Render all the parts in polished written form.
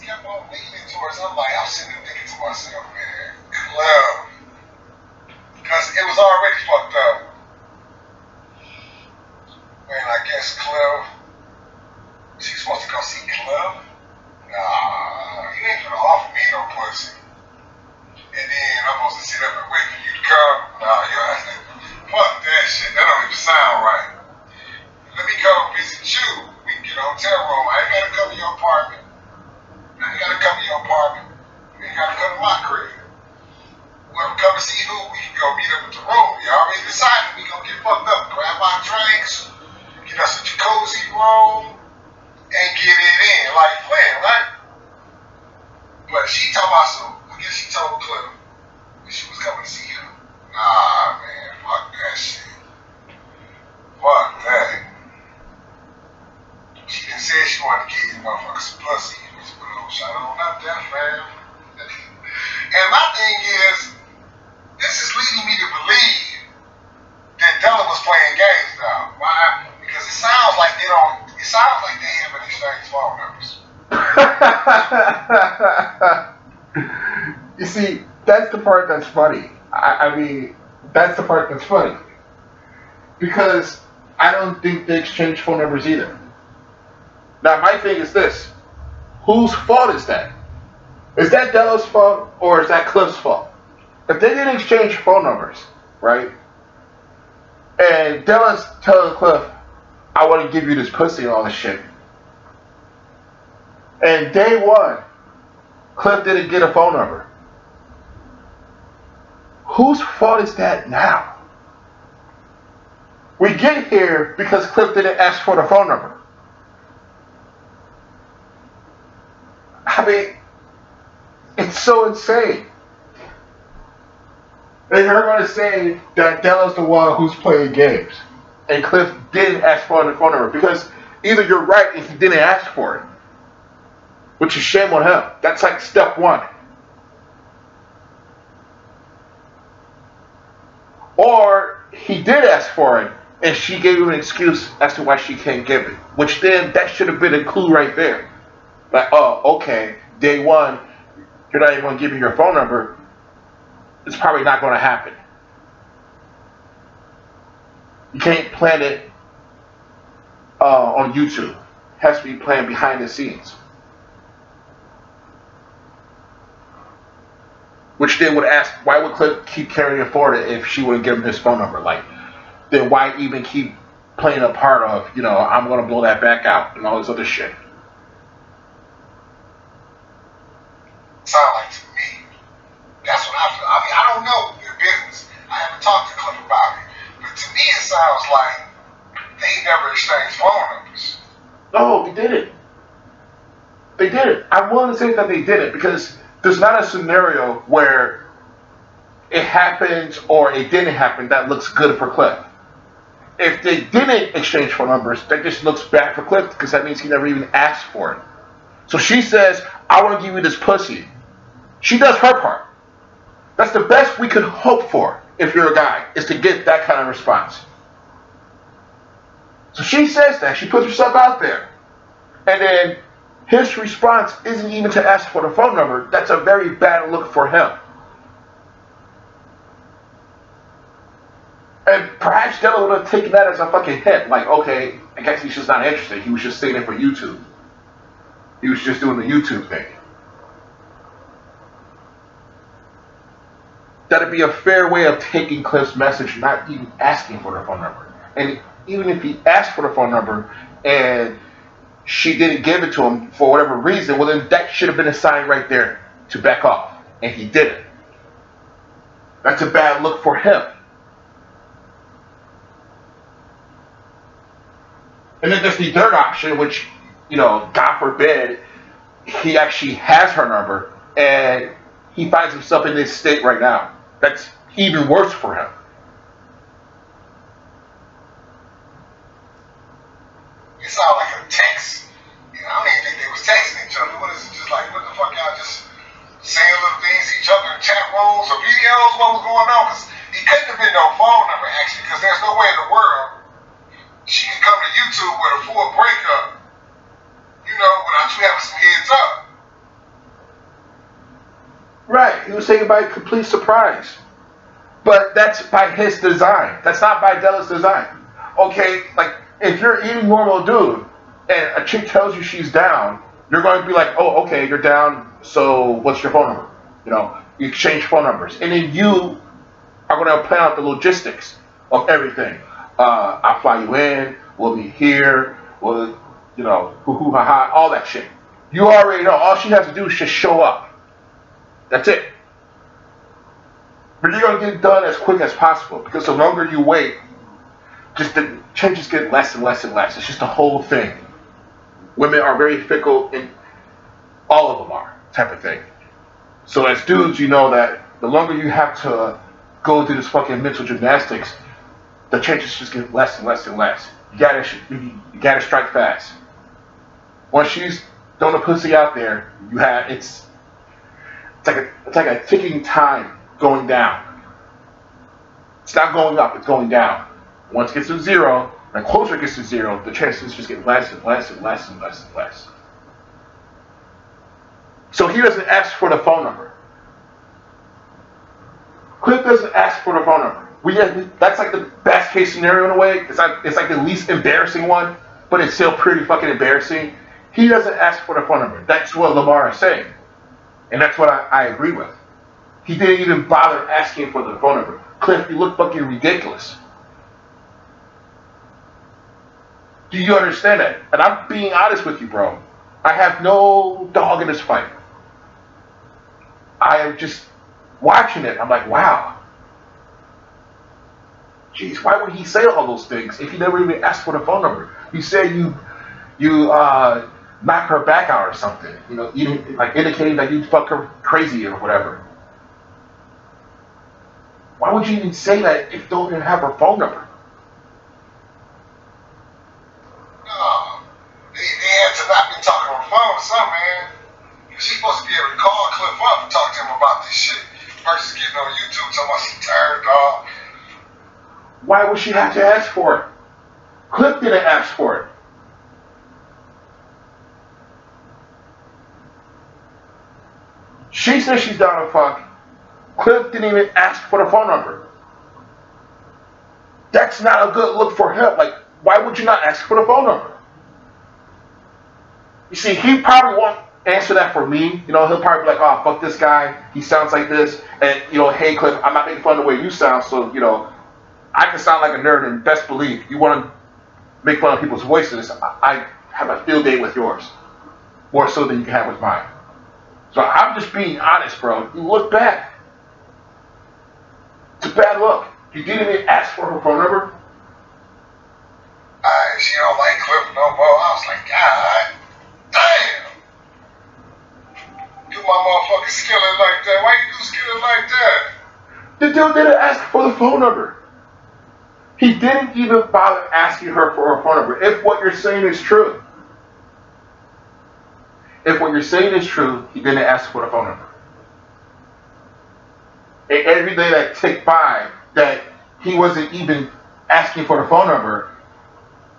kept on leaning towards. I'm sitting there thinking to myself, man, Clem, because it was already fucked up. Man, I guess Clem, she's supposed to go see Clem. Nah, you ain't gonna offer me no pussy. And then I'm supposed to sit up and wait for you to come. Nah, fuck that shit. That don't even sound right. Let me come visit you. We can get a hotel room. I ain't gotta come to your apartment. I ain't gotta come to your apartment. You ain't gotta come to my crib. Whoever come to see who, we can go meet up at the room. You already decided we gonna get fucked up, grab our drinks, get us a jacuzzi room, and get it in like Flynn, right? But she told us, I guess she told Cliff that she was coming to see him. Nah, man, fuck that shit. Fuck that. She done said she wanted to get you motherfuckers some pussy. But shut on up that, fam. And my thing is, this is leading me to believe that Della was playing games now. Why? Because it sounds like they haven't exchanged phone numbers. You see, that's the part that's funny. I mean, that's the part that's funny. Because I don't think they exchanged phone numbers either. Now, my thing is this. Whose fault is that? Is that Della's fault or is that Cliff's fault? If they didn't exchange phone numbers, right? And Della's telling Cliff, I want to give you this pussy and all this shit. And day one, Cliff didn't get a phone number. Whose fault is that now? We get here because Cliff didn't ask for the phone number. I mean, it's so insane. And you're going to say that Della's the one who's playing games. And Cliff didn't ask for the phone number. Because either you're right and he didn't ask for it. Which is shame on him. That's like step one. Or he did ask for it and she gave him an excuse as to why she can't give it. Which then, that should have been a clue right there. Like, oh, okay, day one, you're not even going to give me your phone number. It's probably not going to happen. You can't plan it on YouTube. It has to be planned behind the scenes. Which then would ask, why would Cliff keep carrying forward if she wouldn't give him his phone number? Like, then why even keep playing a part of, I'm going to blow that back out and all this other shit? Sound like to me. That's what I feel. I mean, I don't know their business. I haven't talked to Cliff about it. But to me, it sounds like they never exchanged phone numbers. No, they didn't. They didn't. I want to say that they didn't because there's not a scenario where it happens or it didn't happen that looks good for Cliff. If they didn't exchange phone numbers, that just looks bad for Cliff because that means he never even asked for it. So she says, I want to give you this pussy. She does her part. That's the best we could hope for if you're a guy, is to get that kind of response. So she says that. She puts herself out there. And then his response isn't even to ask for the phone number. That's a very bad look for him. And perhaps Della would have taken that as a fucking hit. Like, okay, I guess he's just not interested. He was just saying it for YouTube. He was just doing the YouTube thing. That'd be a fair way of taking Cliff's message, not even asking for the phone number. And even if he asked for the phone number and she didn't give it to him for whatever reason, well then that should have been a sign right there to back off. And he didn't. That's a bad look for him. And then there's the third option, which, God forbid, he actually has her number and he finds himself in this state right now. That's even worse for him. It sounded like a text. I don't even think they was texting each other. What is it? Just like, what the fuck, y'all just saying little things to each other in chat rooms or videos? What was going on? Because it couldn't have been no phone number, actually, because there's no way in the world she can come to YouTube with a full breakup, without you having some heads up. Right. He was taken by complete surprise. But that's by his design. That's not by Della's design. Okay, like if you're any normal dude and a chick tells you she's down, you're going to be like, oh, okay, you're down. So what's your phone number? You exchange phone numbers, and then you are going to plan out the logistics of everything. I'll fly you in. We'll be here. We'll, hoo hoo ha ha, all that shit. You already know. All she has to do is just show up. That's it. But you're gonna get it done as quick as possible because the longer you wait, just the changes get less and less and less. It's just the whole thing. Women are very fickle, and all of them are type of thing. So as dudes, you know that the longer you have to go through this fucking mental gymnastics, the chances just get less and less and less. You gotta strike fast. Once she's throwing a pussy out there, it's like a ticking time going down. It's not going up, it's going down. Once it gets to zero, and closer it gets to zero, the chances just get less and less and less and less and less. So he doesn't ask for the phone number. Cliff doesn't ask for the phone number. That's like the best case scenario in a way. It's like the least embarrassing one, but it's still pretty fucking embarrassing. He doesn't ask for the phone number. That's what Lamar is saying. And that's what I agree with. He didn't even bother asking for the phone number. Cliff, you look fucking ridiculous. Do you understand that? And I'm being honest with you, bro. I have no dog in this fight. I am just watching it. I'm like, wow. Jeez, why would he say all those things if he never even asked for the phone number? You say you knock her back out or something. Indicating that you fuck her crazy or whatever. Why would you even say that if you don't even have her phone number? No. They had to not be talking on the phone or something, man. She's supposed to be able to call Cliff up and talk to him about this shit versus getting on YouTube talking about she's tired, dog. Why would she have to ask for it? Cliff didn't ask for it. She said she's down to fuck. Cliff didn't even ask for the phone number. That's not a good look for him. Like, why would you not ask for the phone number? You see, he probably won't answer that for me. He'll probably be like, oh, fuck this guy. He sounds like this. And, hey, Cliff, I'm not making fun of the way you sound. So, I can sound like a nerd, and best believe you want to make fun of people's voices. I have a field day with yours. More so than you can have with mine. So I'm just being honest, bro. You look bad. It's a bad look. You didn't even ask for her phone number. She don't like Cliff no more. I was like, God damn. Do my motherfucking skillet like that. Why you do skillet like that? The dude didn't ask for the phone number. He didn't even bother asking her for her phone number. If what you're saying is true. If what you're saying is true, he didn't ask for the phone number. And every day that ticked by that he wasn't even asking for the phone number,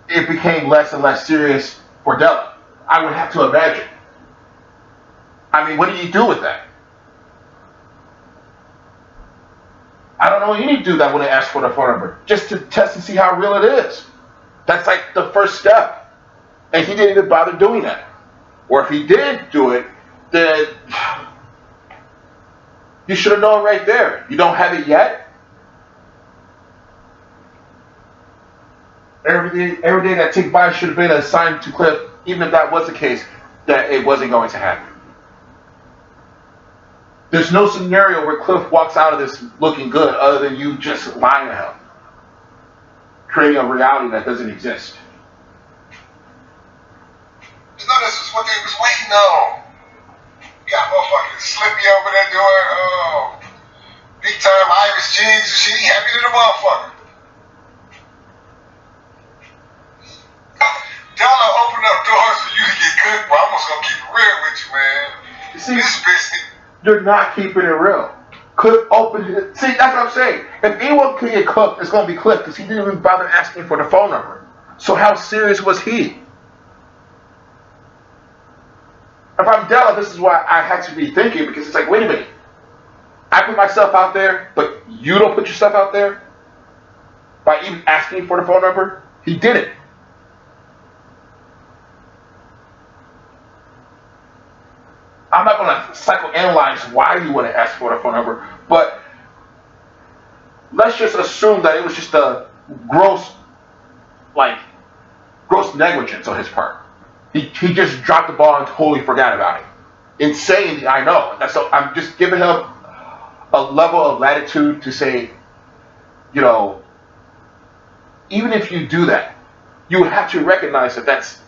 it became less and less serious for Della. I would have to imagine. I mean, what do you do with that? I don't know any dude that wouldn't ask for the phone number just to test and see how real it is. That's like the first step. And he didn't even bother doing that. Or if he did do it, then you should have known right there. You don't have it yet? Every day that ticked by should have been a sign to Cliff, even if that was the case, that it wasn't going to happen. There's no scenario where Cliff walks out of this looking good other than you just lying to him. Creating a reality that doesn't exist. No, this is what they was waiting on. You got motherfucking Slippy over there doing big time Irish jigs and shit. He happy to the motherfucker. Della opened up doors for you to get cooked, but I'm just gonna keep it real with you, man. You see, this bitch, you're not keeping it real. Cliff opened it. See, that's what I'm saying. If anyone can get cooked, it's gonna be Cliff because he didn't even bother asking for the phone number. So how serious was he? If I'm Della, this is why I had to be thinking, because it's like, wait a minute. put myself out there, but you don't put yourself out there by even asking for the phone number. He did it. I'm not going to psychoanalyze why you wouldn't ask for the phone number, but let's just assume that it was just a gross negligence on his part. He just dropped the ball and totally forgot about it. Insanely, I know. So I'm just giving him a level of latitude to say, you know, even if you do that, you would have to recognize that that's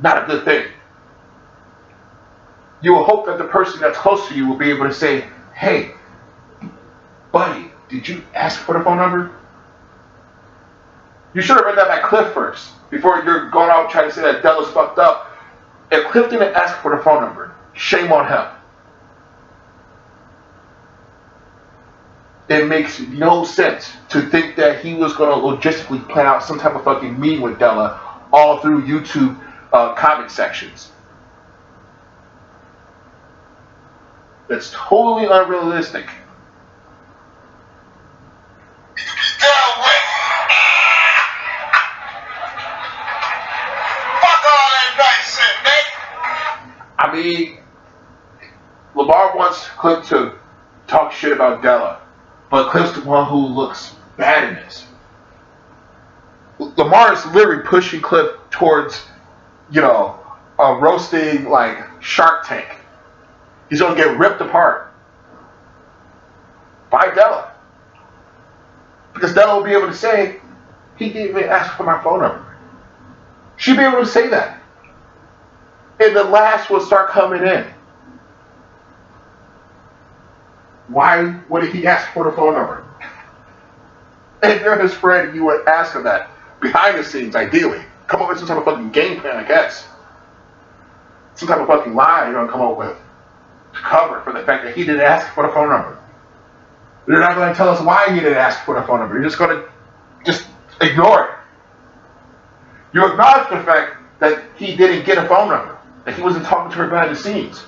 not a good thing. You will hope that the person that's close to you will be able to say, hey, buddy, did you ask for the phone number? You should have read that by Cliff first, before you're going out trying to say that Della's fucked up. If Cliff didn't ask for the phone number, shame on him. It makes no sense to think that he was going to logistically plan out some type of fucking meeting with Della all through YouTube comment sections. That's totally unrealistic. I mean, Lamar wants Cliff to talk shit about Della, but Cliff's the one who looks bad in this. Lamar is literally pushing Cliff towards, you know, a roasting like Shark Tank. He's gonna get ripped apart by Della, because Della will be able to say, he didn't even ask for my phone number. She'll be able to say that. And the laughs will start coming in. Why would he ask for the phone number? If you're his friend, you would ask him that. Behind the scenes, ideally. Come up with some type of fucking game plan, I guess. Some type of fucking lie you're gonna come up with to cover for the fact that he didn't ask for the phone number. You're not gonna tell us why he didn't ask for the phone number. You're just gonna ignore it. You acknowledge the fact that he didn't get a phone number, that he wasn't talking to her behind the scenes.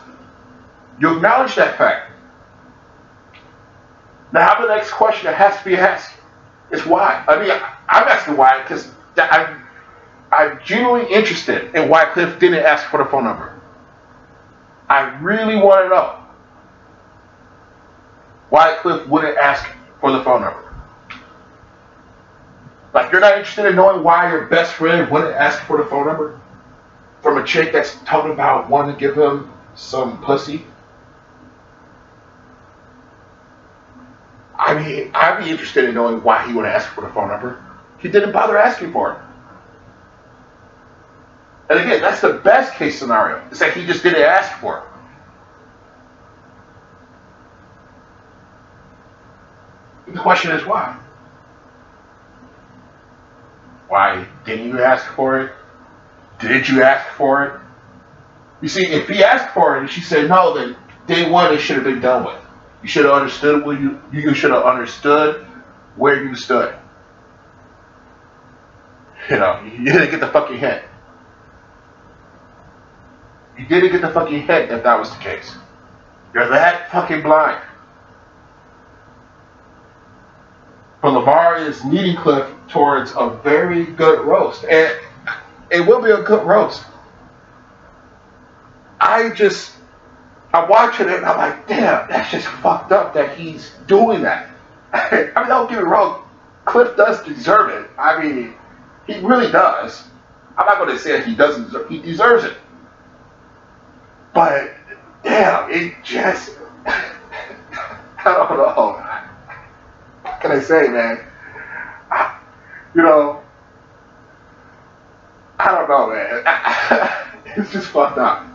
You acknowledge that fact. Now the next question that has to be asked is why. I mean, I'm asking why because I'm genuinely interested in why Cliff didn't ask for the phone number. I really want to know why Cliff wouldn't ask for the phone number. Like, you're not interested in knowing why your best friend wouldn't ask for the phone number from a chick that's talking about wanting to give him some pussy? I mean, I'd be interested in knowing why he wouldn't ask for the phone number. He didn't bother asking for it. And again, that's the best case scenario, is that he just didn't ask for it. The question is why? Why didn't you ask for it? Did you ask for it? You see, if he asked for it and she said no, then day one it should have been done with. You should have understood you should have understood where you stood. You know, you didn't get the fucking hint. You didn't get the fucking hint if that was the case. You're that fucking blind. But Lamar is leading Cliff towards a very good roast. And it will be a good roast. I'm watching it and I'm like, damn, that's just fucked up that he's doing that. I mean, don't get me wrong, Cliff does deserve it. I mean, he really does. I'm not going to say that he doesn't deserve it. He deserves it. But, damn, it just, I don't know. What can I say, man? I don't know, man. It's just fucked up.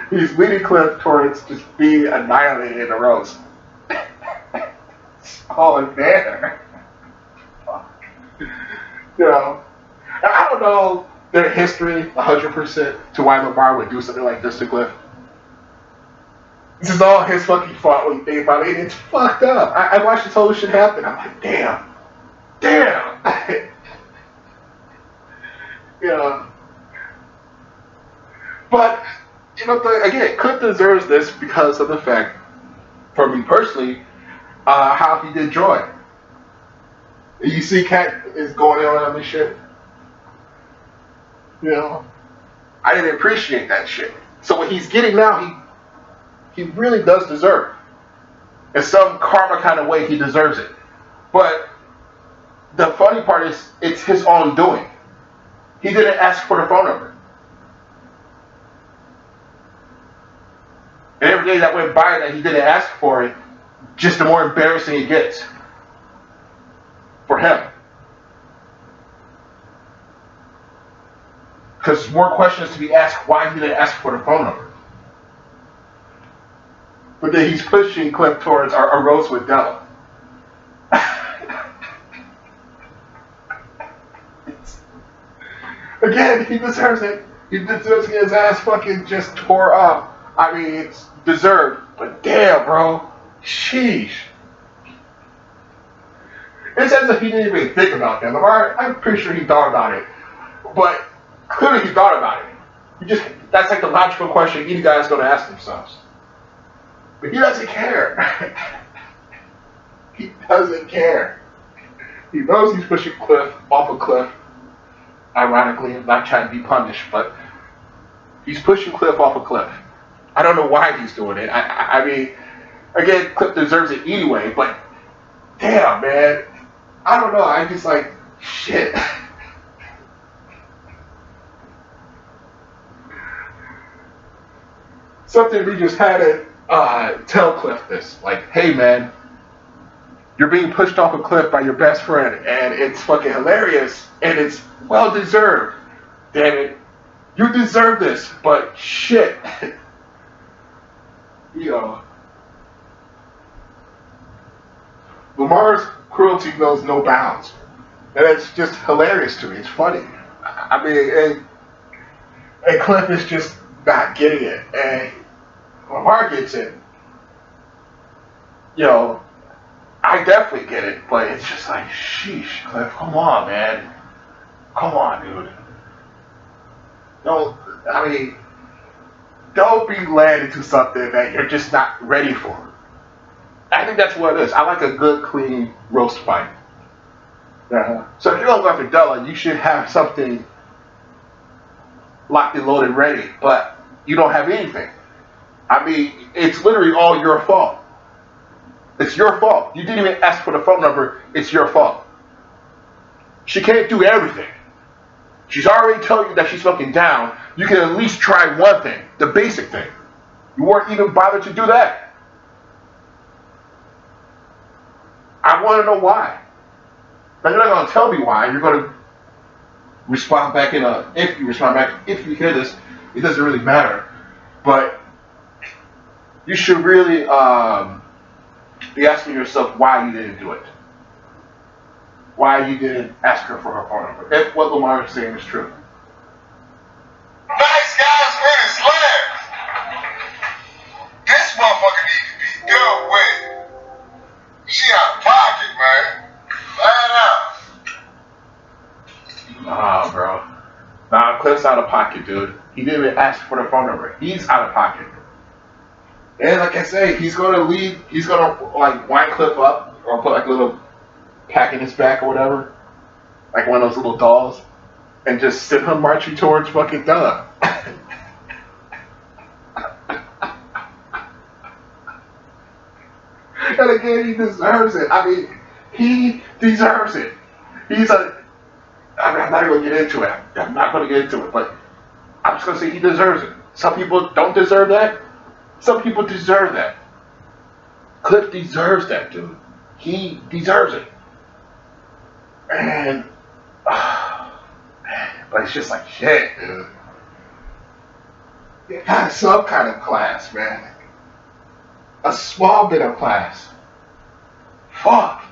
He's leading Cliff towards just being annihilated in a roast. It's all unfair. Fuck. I don't know their history 100% to why Lamar would do something like this to Cliff. This is all his fucking fault when you think about it. It's fucked up. I watched this whole shit happen. I'm like, damn. But, again, Cliff deserves this because of the fact, for me personally, how he did Joy. You see, Cat is going in on this shit. You know, I didn't appreciate that shit. So what he's getting now, he really does deserve. In some karma kind of way, he deserves it. But the funny part is, it's his own doing. He didn't ask for the phone number. And every day that went by that he didn't ask for it, just the more embarrassing it gets for him. Because more questions to be asked why he didn't ask for the phone number. But then he's pushing Cliff towards a roast with Della. Again, he deserves it. He deserves to get his ass fucking just tore up. I mean, it's deserved. But damn, bro. Sheesh. It's as if he didn't even think about that. Lamar, I'm pretty sure he thought about it. But clearly he thought about it. That's like the logical question any guy's going to ask themselves. But he doesn't care. He doesn't care. He knows he's pushing Cliff off a cliff. Ironically, I'm not trying to be punished, but he's pushing Cliff off a cliff. I don't know why he's doing it. I mean, again, Cliff deserves it anyway, but damn, man. I don't know. I just like, shit. Something we just had to tell Cliff this. Like, hey, man, you're being pushed off a cliff by your best friend, and it's fucking hilarious, and it's well deserved. Damn it. You deserve this, but shit. You know. Lamar's cruelty knows no bounds. And it's just hilarious to me. It's funny. I mean, and Cliff is just not getting it. And Lamar gets it. You know, I definitely get it, but it's just like, sheesh, Cliff, come on, man. Come on, dude. Don't be led into something that you're just not ready for. I think that's what it is. I like a good, clean roast fight. So if you're going to go after Della, you should have something locked and loaded ready, but you don't have anything. I mean, it's literally all your fault. It's your fault. You didn't even ask for the phone number. It's your fault. She can't do everything. She's already told you that she's fucking down. You can at least try one thing, the basic thing. You weren't even bothered to do that. I want to know why. But you're not going to tell me why. You're going to respond back if you hear this, it doesn't really matter. But you should really be asking yourself why you didn't do it. Why you didn't ask her for her phone number. If what Lamar is saying is true. Nice guys with his legs. This motherfucker needs to be dealt with. She out of pocket, man. Flat out. Nah, bro. Nah, Cliff's out of pocket, dude. He didn't even ask for the phone number. He's out of pocket. And like I say, he's gonna like wind Cliff up or put like a little pack in his back or whatever. Like one of those little dolls. And just send him marching towards fucking Della. And again, he deserves it. I mean, he deserves it. I'm not going to get into it. I'm not going to get into it, but I'm just going to say he deserves it. Some people don't deserve that. Some people deserve that. Cliff deserves that, dude. He deserves it. And, but it's just like, shit, dude. You got some kind of class, man. A small bit of class. Fuck.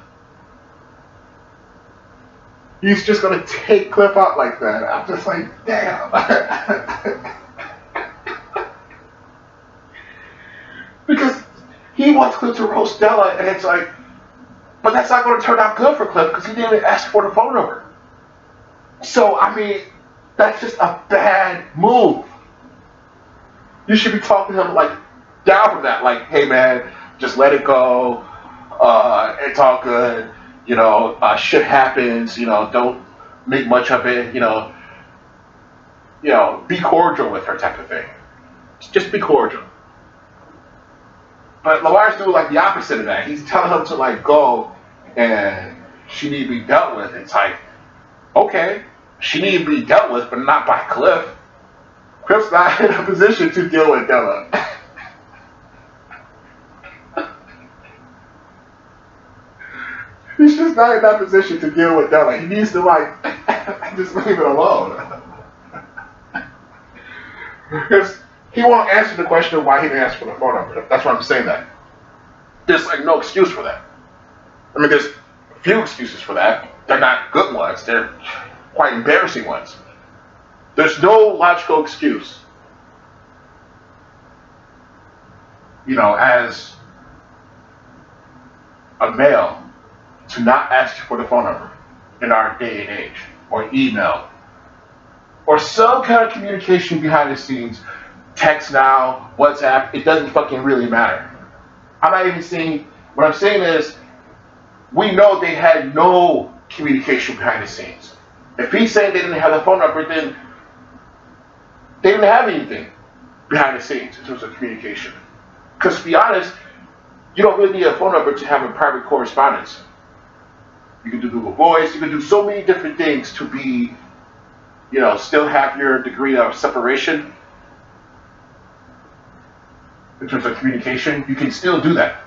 He's just gonna take Cliff out like that. I'm just like, damn. Because he wants Cliff to roast Della, and it's like, but that's not gonna turn out good for Cliff because he didn't even ask for the phone number. So, I mean, that's just a bad move. You should be talking to him like down from that, like, hey man, just let it go. It's all good. Shit happens. Don't make much of it. Be cordial with her type of thing. Just be cordial. But Lamar's doing like the opposite of that. He's telling him to like go and she need to be dealt with. It's like, okay, she need to be dealt with, but not by Cliff. Cliff's not in a position to deal with Della. He's just not in that position to deal with Della. He needs to like just leave it alone. Because he won't answer the question of why he didn't ask for the phone number. That's why I'm saying that. There's like no excuse for that. I mean, there's a few excuses for that. They're not good ones. They're quite embarrassing ones. There's no logical excuse, as a male to not ask for the phone number in our day and age, or email, or some kind of communication behind the scenes, text now, WhatsApp, it doesn't fucking really matter. I'm not even saying, what I'm saying is, we know they had no communication behind the scenes. If he's saying they didn't have the phone number, then they didn't have anything behind the scenes in terms of communication. Because to be honest, you don't really need a phone number to have a private correspondence. You can do Google Voice, you can do so many different things to be, still have your degree of separation in terms of communication. You can still do that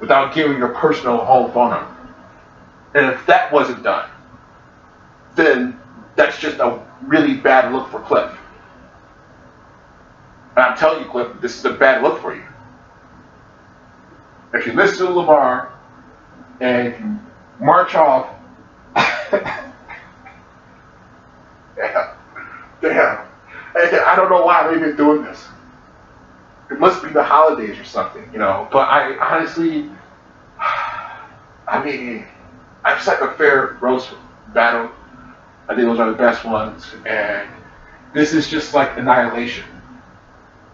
without giving your personal home phone number. And if that wasn't done, then that's just a really bad look for Cliff. And I'm telling you, Cliff, this is a bad look for you. If you listen to Lamar and you march off, damn. I don't know why I'm even doing this. It must be the holidays or something, But I honestly, I just like a fair roast battle. I think those are the best ones. And this is just like annihilation.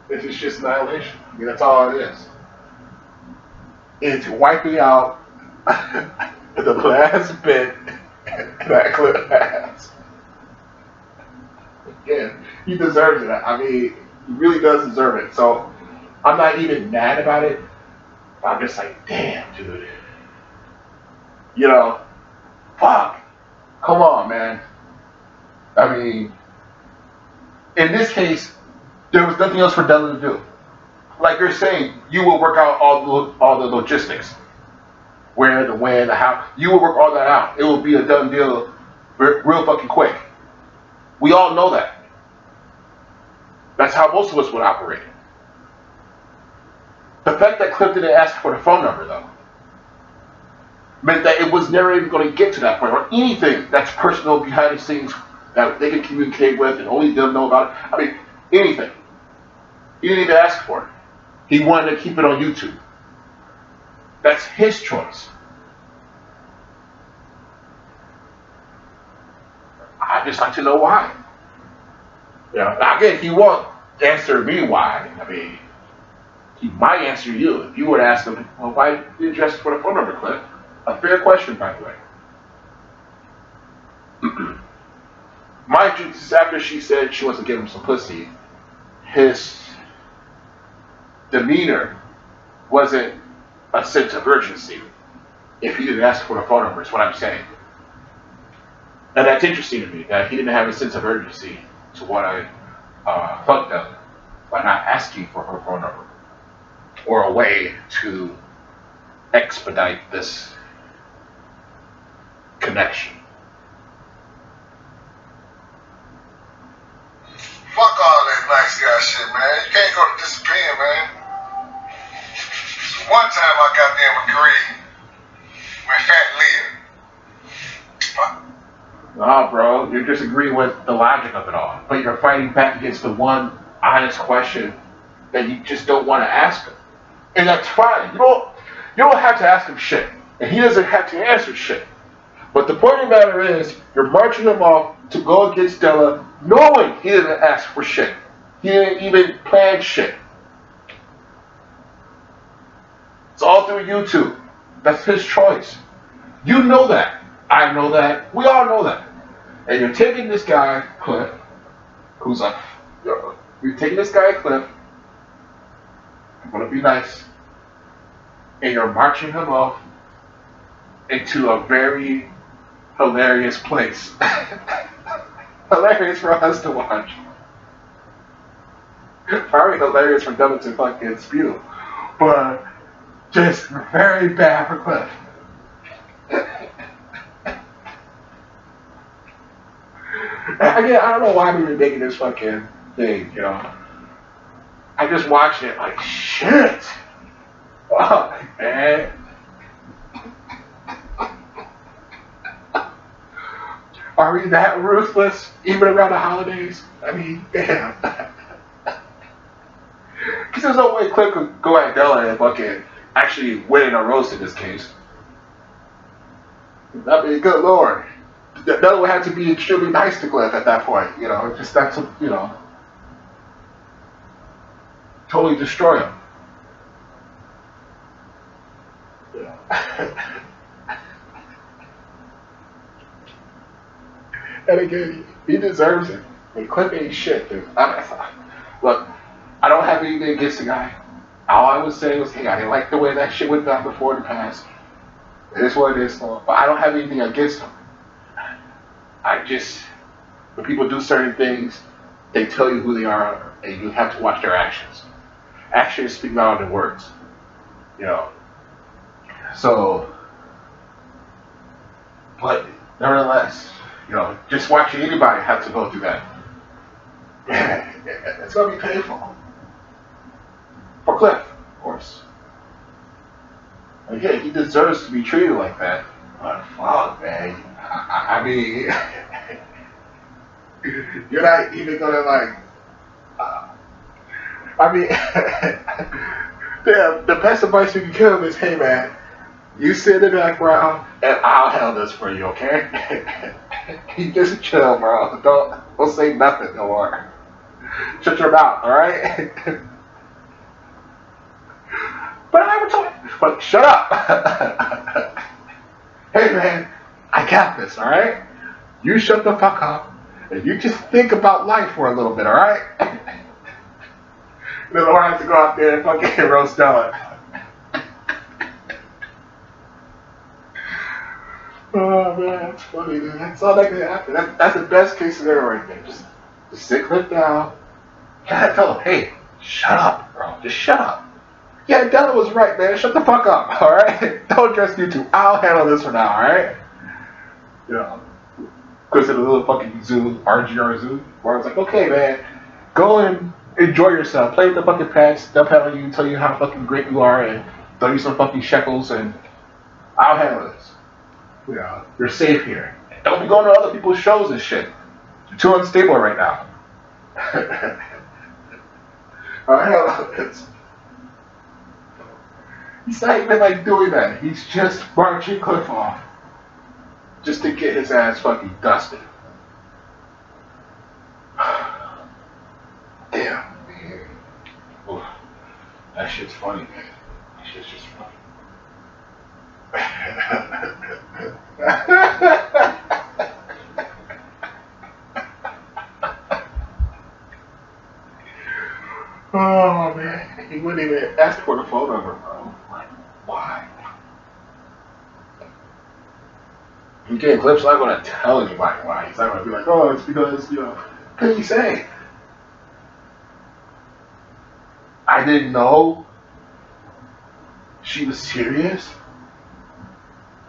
This is just annihilation. That's all it is. It's wiping out the last bit that Cliff has. Again, he deserves it. He really does deserve it. So I'm not even mad about it. I'm just like, damn, dude. Fuck. Come on, man. In this case, there was nothing else for Della to do. Like you're saying, you will work out all the logistics. Where, the when, the how. You will work all that out. It will be a done deal real fucking quick. We all know that. That's how most of us would operate. The fact that Cliff didn't ask for the phone number, though, meant that it was never even going to get to that point, or anything that's personal behind the scenes that they can communicate with and only them know about it. Anything. He didn't even ask for it. He wanted to keep it on YouTube. That's his choice. I'd just like to know why. Now again, he won't answer me why. He might answer you. If you were to ask him, well, why did you ask for the phone number, Cliff? A fair question, by the way. Mind you, this is after she said she wants to give him some pussy. His demeanor wasn't a sense of urgency if he didn't ask for the phone number, is what I'm saying. And that's interesting to me, that he didn't have a sense of urgency to what I fucked up by not asking for her phone number, or a way to expedite this connection. Fuck all that nice guy shit, man. You can't go to disappearing, man. So one time I goddamn agreed with Fat Leah. Nah, bro, you're disagreeing with the logic of it all. But you're fighting back against the one honest question that you just don't want to ask him. And that's fine. You don't have to ask him shit. And he doesn't have to answer shit. But the point of the matter is, you're marching him off to go against Della, knowing he didn't ask for shit. He didn't even plan shit. It's all through YouTube. That's his choice. You know that. I know that. We all know that. And you're taking this guy, Cliff, who's a, you're taking this guy, Cliff, I'm gonna be nice, and you're marching him off into a very hilarious place. Hilarious for us to watch. Probably hilarious for them to fucking spew. But just very bad for Cliff. Again, I don't know why we were making this fucking thing, you know. I just watched it like, shit. Oh, man. Are we that ruthless, even around the holidays? I mean, damn. Because there's no way Cliff could go at Della and fucking actually win in a roast in this case. I mean, good lord. Della would have to be extremely nice to Cliff at that point, you know. Just that's, you know, totally destroy him. Yeah. And again, he deserves it. I mean, Cliff ain't shit, dude. Look, I don't have anything against the guy. All I was saying was, hey, I didn't like the way that shit went down before the past. It is what it is, but I don't have anything against him. I just, when people do certain things, they tell you who they are, and you have to watch their actions. Actions speak louder than words, you know. So, but nevertheless, you know, just watching anybody have to go through that, it's gonna be painful. For Cliff, of course. Again, he deserves to be treated like that. But fuck, man. I mean, you're not even gonna like. I mean, the best advice you can give him is, hey man, you sit in the background and I'll handle this for you, okay? You just chill, bro. Don't say nothing no more. Shut your mouth, all right? But I would talk. But shut up. Hey man, I got this, all right? You shut the fuck up and you just think about life for a little bit, all right? Then Lamar has to go out there and fucking roast Della. Oh man, that's funny, dude. That's all that can happen. That's the best case scenario right there. Just sit Cliff down. Gotta tell him, hey, shut up, bro. Just shut up. Yeah, Della was right, man. Shut the fuck up, alright? Don't address you two. I'll handle this for now, alright? You know, goes to the little fucking zoo, RGR zoo, where I was like, okay, man, go and enjoy yourself. Play with the fucking pets. They'll pet you, tell you how fucking great you are, and throw you some fucking shekels, and I'll handle this. You know, you're safe here. Don't be going to other people's shows and shit. You're too unstable right now. I'll handle this. He's not even like doing that. He's just marching Cliff off just to get his ass fucking dusted. Damn, man. Oof. That shit's funny, man. That shit's just funny. Oh man, he wouldn't even ask for the phone number, bro. Like, why? Again, Cliff's not gonna tell anybody why. He's not gonna be like, oh, it's because, you know, can you say? I didn't know she was serious.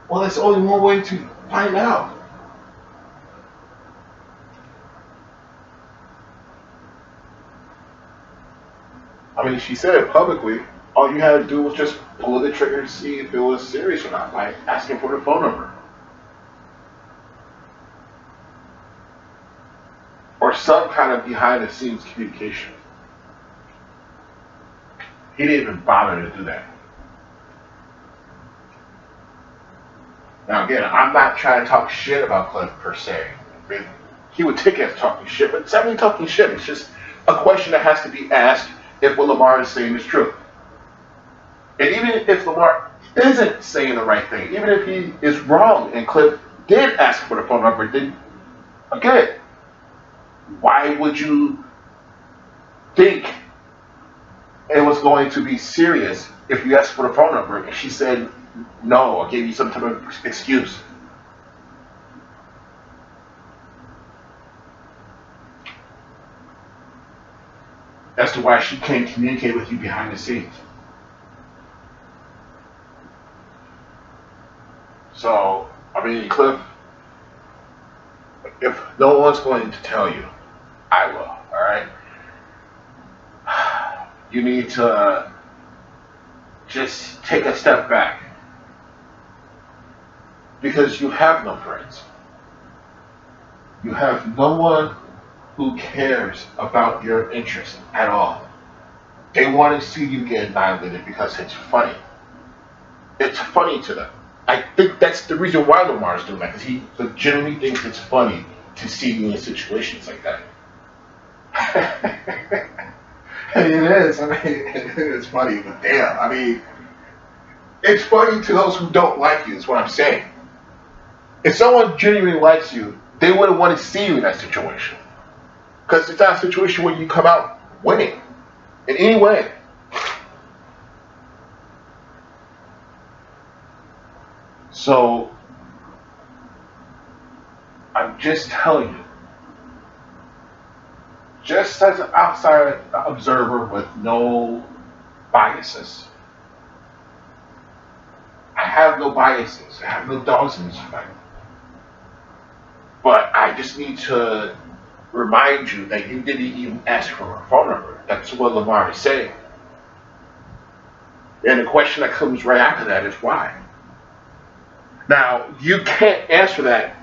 Well, that's only one way to find out. I mean, she said it publicly. All you had to do was just pull the trigger to see if it was serious or not by asking for the phone number. Or some kind of behind the scenes communication. He didn't even bother to do that. Now again, I'm not trying to talk shit about Cliff per se. I mean, he would take it as talking shit, but it's not really talking shit. It's just a question that has to be asked if what Lamar is saying is true. And even if Lamar isn't saying the right thing, even if he is wrong, and Cliff did ask for the phone number, then again, why would you think it was going to be serious if you asked for the phone number and she said no or gave you some type of excuse? As to why she can't communicate with you behind the scenes. So, I mean, Cliff, if no one's going to tell you, I will, alright? You need to just take a step back. Because you have no friends. You have no one who cares about your interests at all. They want to see you get annihilated because it's funny. It's funny to them. I think that's the reason why Lamar's doing that, because he legitimately thinks it's funny to see you in situations like that. And it is. I mean, it is funny, but damn, I mean, it's funny to those who don't like you, is what I'm saying. If someone genuinely likes you, they wouldn't want to see you in that situation. Because it's not a situation where you come out winning in any way. So, I'm just telling you, just as an outside observer with no biases, I have no biases, I have no dogs in this fight. But I just need to remind you that you didn't even ask for a phone number. That's what Lamar is saying. And the question that comes right after that is why? Now, you can't answer that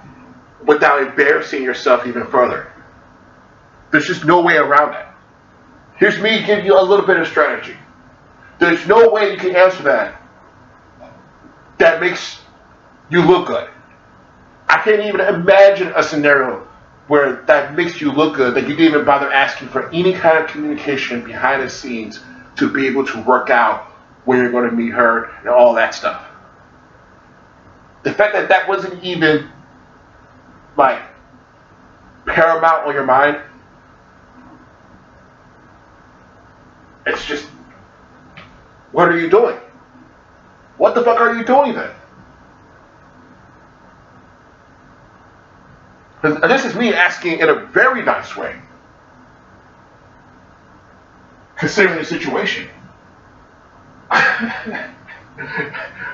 without embarrassing yourself even further. There's just no way around that. Here's me giving you a little bit of strategy. There's no way you can answer that makes you look good. I can't even imagine a scenario where that makes you look good, that you didn't even bother asking for any kind of communication behind the scenes to be able to work out where you're going to meet her and all that stuff. The fact that that wasn't even like paramount on your mind, it's just, what are you doing? What the fuck are you doing then? Because this is me asking in a very nice way, considering the situation.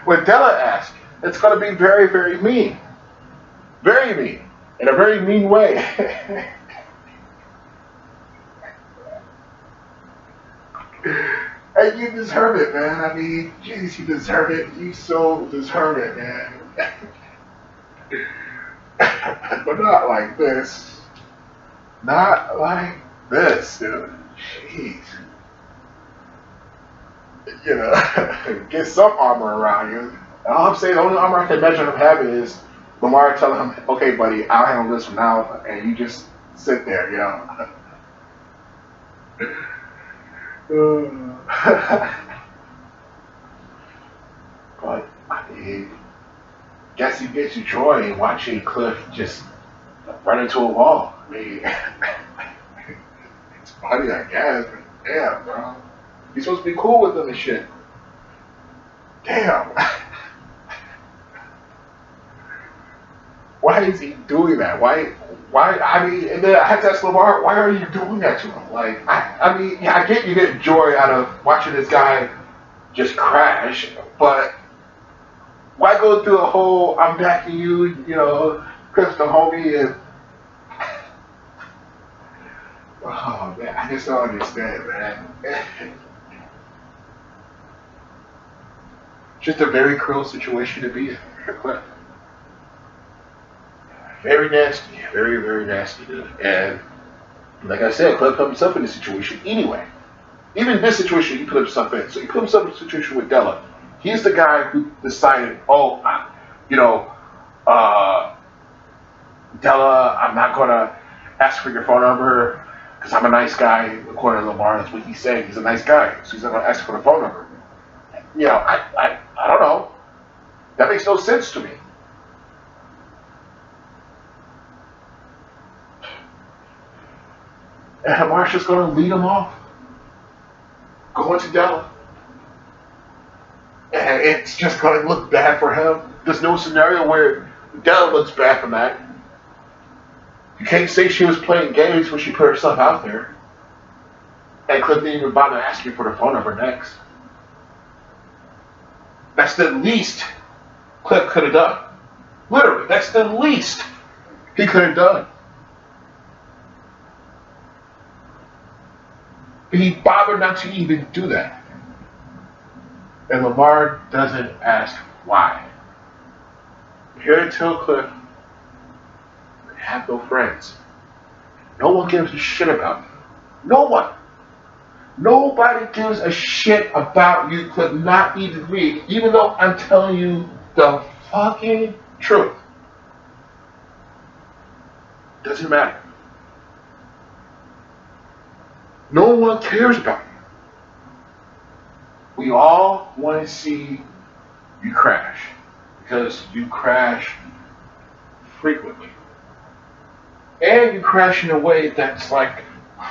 When Della asks, it's going to be very, very mean. Very mean. In a very mean way. And you deserve it, man. I mean, jeez, you deserve it. You so deserve it, man. But not like this. Not like this, dude. Jeez. You know, get some armor around you. And all I'm saying, the only armor I can imagine him having is Lamar telling him, okay, buddy, I'll handle this from now, and you just sit there, you know. But, I mean, guess he gets you joy in watching Cliff just run into a wall. I mean, it's funny, I guess, but damn, bro. You're supposed to be cool with them and shit. Damn. Why is he doing that? Why, I mean, and then I had to ask Lamar, why are you doing that to him? Like, I mean, yeah, I get you get joy out of watching this guy just crash, but why go through a whole, I'm backing you, you know, Chris the homie, and, oh man, I just don't understand, man. Just a very cruel situation to be in. Very nasty, very, very nasty, dude. And like I said, Cliff put himself in this situation anyway. Even this situation, he put himself in. So he put himself in a situation with Della. He's the guy who decided, oh, you know, Della, I'm not gonna ask for your phone number because I'm a nice guy. According to Lamar, that's what he's saying. He's a nice guy, so he's not gonna ask for the phone number. You know, I don't know. That makes no sense to me. And Lamar's just going to lead him off, going to Della. And it's just going to look bad for him. There's no scenario where Della looks bad from that. You can't say she was playing games when she put herself out there. And Cliff didn't even bother asking for the phone number next. That's the least Cliff could have done. Literally, that's the least he could have done. But he bothered not to even do that. And Lamar doesn't ask why. Here to tell Cliff, they have no friends. No one gives a shit about you. No one. Nobody gives a shit about you, Cliff, not even me, even though I'm telling you the fucking truth. Doesn't matter. No one cares about you. We all want to see you crash because you crash frequently. And you crash in a way that's like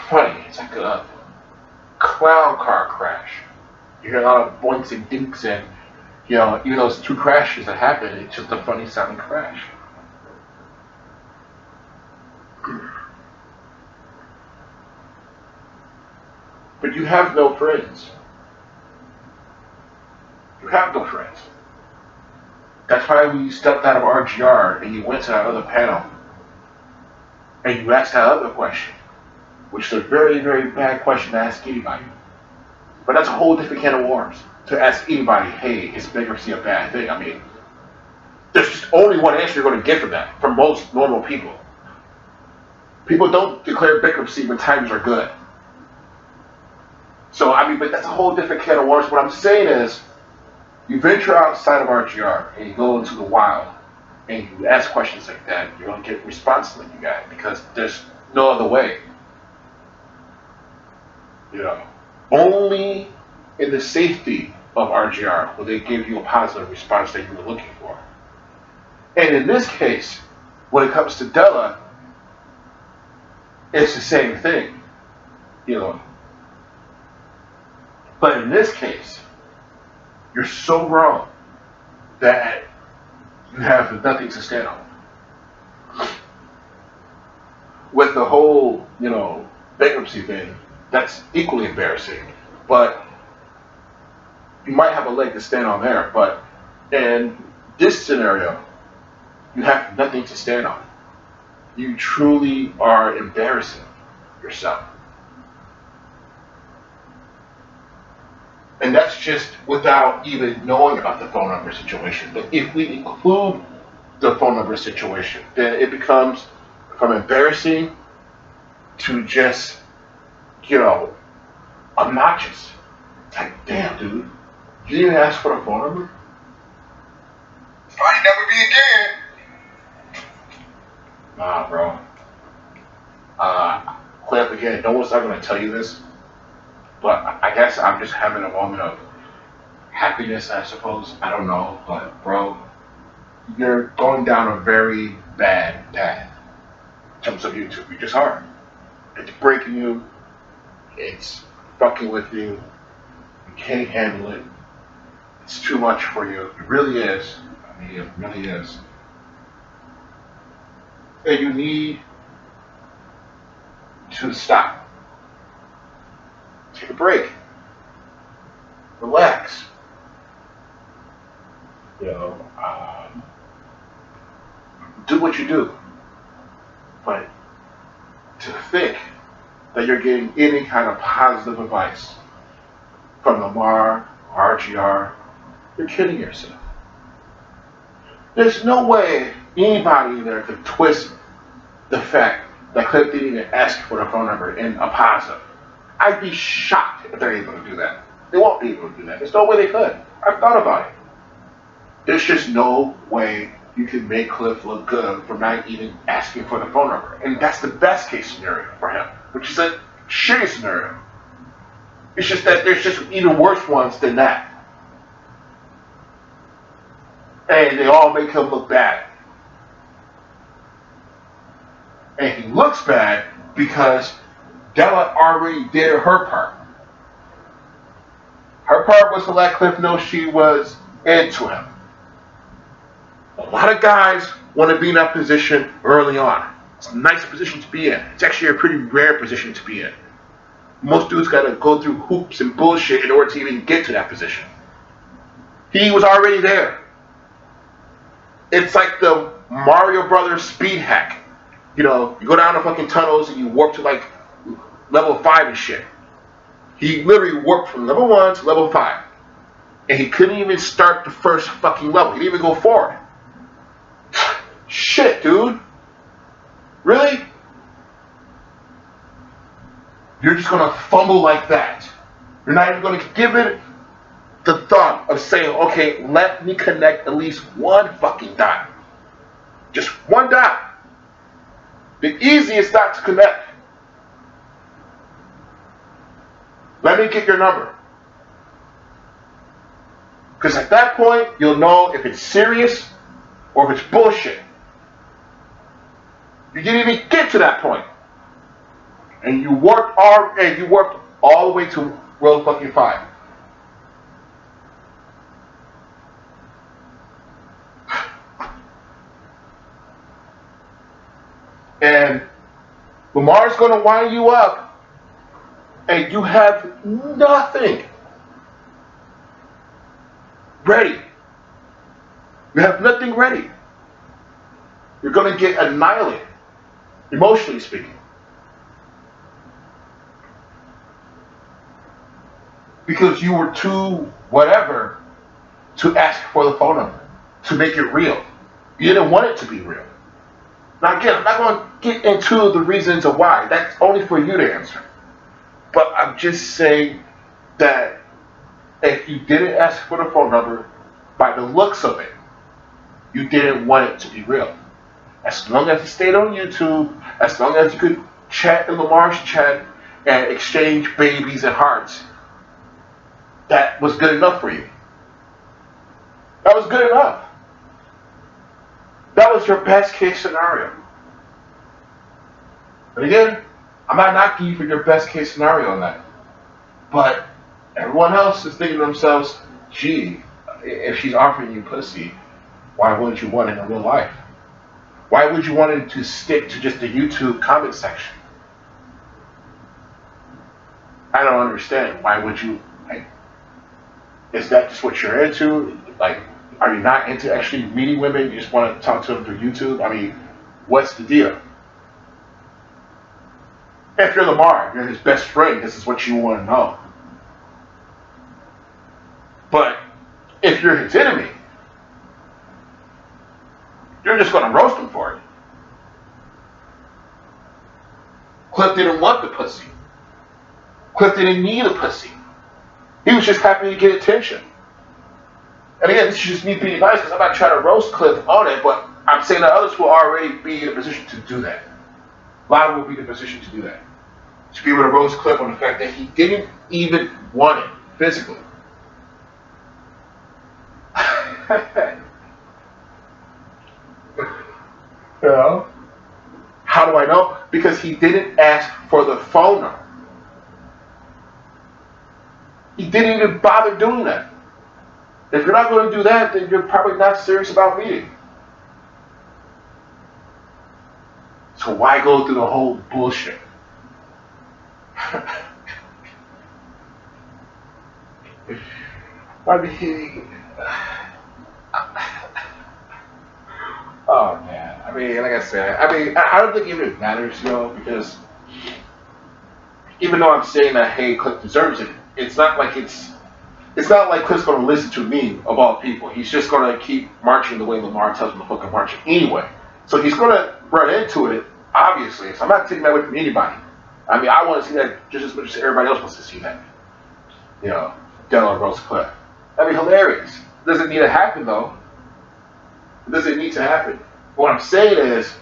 funny. It's like a clown car crash. You hear a lot of boinks and dinks and, even though it's two crashes that happen, it's just a funny sounding crash. But you have no friends. You have no friends. That's why when you stepped out of RGR and you went to that other panel and you asked that other question, which is a very, very bad question to ask anybody. But that's a whole different can of worms. To ask anybody, hey, is bankruptcy a bad thing? I mean, there's just only one answer you're going to get from that, from most normal people. People don't declare bankruptcy when times are good. So, but that's a whole different can of worms. What I'm saying is, you venture outside of RGR and you go into the wild and you ask questions like that, you're going to get responses like you got because there's no other way. Only in the safety of RGR will they give you a positive response that you were looking for. And in this case, when it comes to Della, it's the same thing. But in this case, you're so wrong that you have nothing to stand on. With the whole, bankruptcy thing, that's equally embarrassing. But you might have a leg to stand on there. But in this scenario, you have nothing to stand on. You truly are embarrassing yourself. And that's just without even knowing about the phone number situation. But if we include the phone number situation, then it becomes from embarrassing to just, obnoxious. It's like, damn, dude, you didn't ask for a phone number? Probably never be again. Nah, bro. Cliff, again, no one's not going to tell you this, but I guess I'm just having a moment of happiness, I suppose. I don't know, but bro, you're going down a very bad path in terms of YouTube. You just are. It's breaking you. It's fucking with you. You can't handle it. It's too much for you. It really is. I mean, it really is. And you need to stop. Take a break. Relax. Do what you do. But to think that you're getting any kind of positive advice from Lamar, RGR, you're kidding yourself. There's no way anybody there could twist the fact that Cliff didn't even ask for the phone number in a positive. I'd be shocked if they're able to do that. They won't be able to do that. There's no way they could. I've thought about it. There's just no way you can make Cliff look good for not even asking for the phone number. And that's the best case scenario for him, which is a shitty scenario. It's just that there's just even worse ones than that. and they all make him look bad. And he looks bad because Della already did her part. Her part was to let Cliff know she was into him. A lot of guys want to be in that position early on. It's a nice position to be in. It's actually a pretty rare position to be in. Most dudes got to go through hoops and bullshit in order to even get to that position. He was already there. It's like the Mario Brothers speed hack. You know, you go down the fucking tunnels and you warp to like level 5 and shit. He literally warped from level 1 to level 5. And he couldn't even start the first fucking level. He didn't even go forward. Shit, dude. Really? You're just gonna fumble like that. You're not even gonna give it the thought of saying, okay, let me connect at least one fucking dot. Just one dot. The easiest dot to connect. Let me get your number. Because at that point, you'll know if it's serious or if it's bullshit. You didn't even get to that point. And you worked all the way to World fucking 5. And Lamar's going to wind you up, and you have nothing ready. You have nothing ready. You're going to get annihilated, emotionally speaking. Because you were too whatever to ask for the phone number, to make it real. You didn't want it to be real. Now again, I'm not going to get into the reasons of why. That's only for you to answer. But I'm just saying that if you didn't ask for the phone number, by the looks of it, you didn't want it to be real. As long as you stayed on YouTube, as long as you could chat in Lamar's chat and exchange babies and hearts, that was good enough for you. That was good enough. That was your best case scenario. But again, I'm not knocking you for your best case scenario on that. But everyone else is thinking to themselves, gee, if she's offering you pussy, why wouldn't you want it in real life? Why would you want it to stick to just the YouTube comment section? I don't understand. Why would you, like, is that just what you're into? Like, are you not into actually meeting women? You just want to talk to them through YouTube? I mean, what's the deal? If you're Lamar, you're his best friend, this is what you want to know. But if you're his enemy, you're just going to roast him for it. Cliff didn't want the pussy. Cliff didn't need a pussy. He was just happy to get attention. And again, this is just me being nice because I'm not trying to roast Cliff on it, but I'm saying that others will already be in a position to do that. A lot will be in a position to do that. To be able to roast Cliff on the fact that he didn't even want it physically. You know? How do I know? Because he didn't ask for the phone number. He didn't even bother doing that. If you're not going to do that, then you're probably not serious about meeting. So why go through the whole bullshit? I mean, oh man. I mean, like I said, I don't think even it matters, you know, because even though I'm saying that, hey, Cliff deserves it, it's not like Cliff's going to listen to me, of all people. He's just going to keep marching the way Lamar tells him to fucking march anyway. So he's going to run into it, obviously. So I'm not taking that away from anybody. I mean, I want to see that just as much as everybody else wants to see that. You know, Della roast Cliff. That'd be hilarious. It doesn't need to happen, though. It doesn't need to happen. What I'm saying is,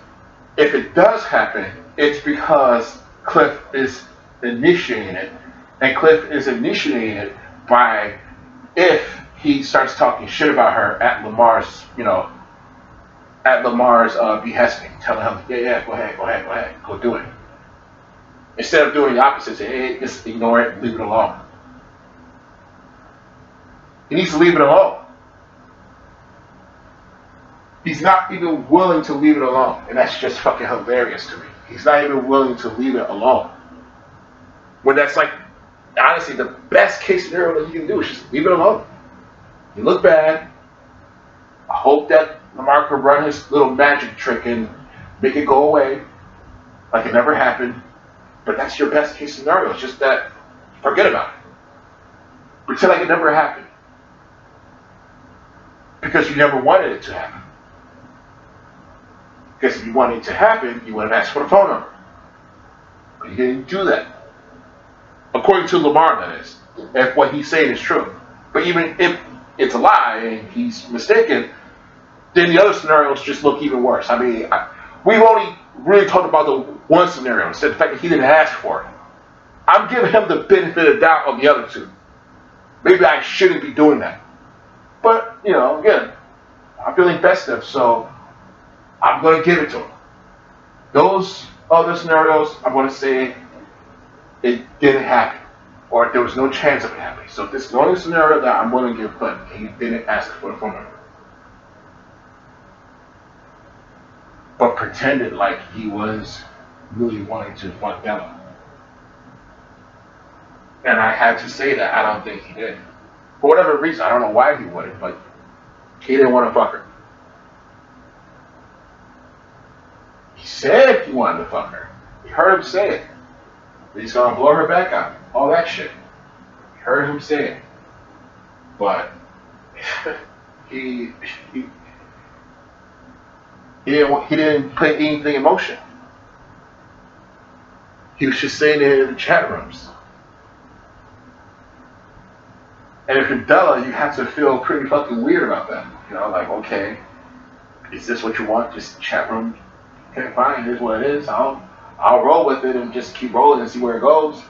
if it does happen, it's because Cliff is initiating it. And Cliff is initiating it by, if he starts talking shit about her at Lamar's, at Lamar's behesting, telling him, yeah, go ahead, go do it. Instead of doing the opposite, say, hey, just ignore it, leave it alone. He needs to leave it alone. He's not even willing to leave it alone, and that's just fucking hilarious to me. He's not even willing to leave it alone. When that's like, honestly, the best case scenario that you can do is just leave it alone. You look bad. I hope that Lamar could run his little magic trick and make it go away like it never happened. But that's your best case scenario. It's just that, forget about it. Pretend like it never happened. Because you never wanted it to happen. Because if you wanted it to happen, you would have asked for the phone number. But you didn't do that. According to Lamar, that is. If what he's saying is true. But even if it's a lie and he's mistaken, then the other scenarios just look even worse. I mean, we've only really talked about the one scenario, instead of the fact that he didn't ask for it. I'm giving him the benefit of the doubt on the other two. Maybe I shouldn't be doing that. But, again, I'm feeling festive, so I'm going to give it to him. Those other scenarios, I'm going to say it didn't happen, or there was no chance of it happening. So this is the only scenario that I'm willing to give Clint. He didn't ask for the phone number. But pretended like he was really wanting to fuck Della. And I had to say that I don't think he did. For whatever reason, I don't know why he wouldn't, but he didn't want to fuck her. He said he wanted to fuck her. You heard him say it. He's gonna blow her back out. All that shit. You heard him say it. But he didn't put anything in motion. He was just saying it in the chat rooms. And if you're Della, you have to feel pretty fucking weird about that. Like, okay, is this what you want? Just chat room? Okay, fine, here's what it is. I'll roll with it and just keep rolling and see where it goes.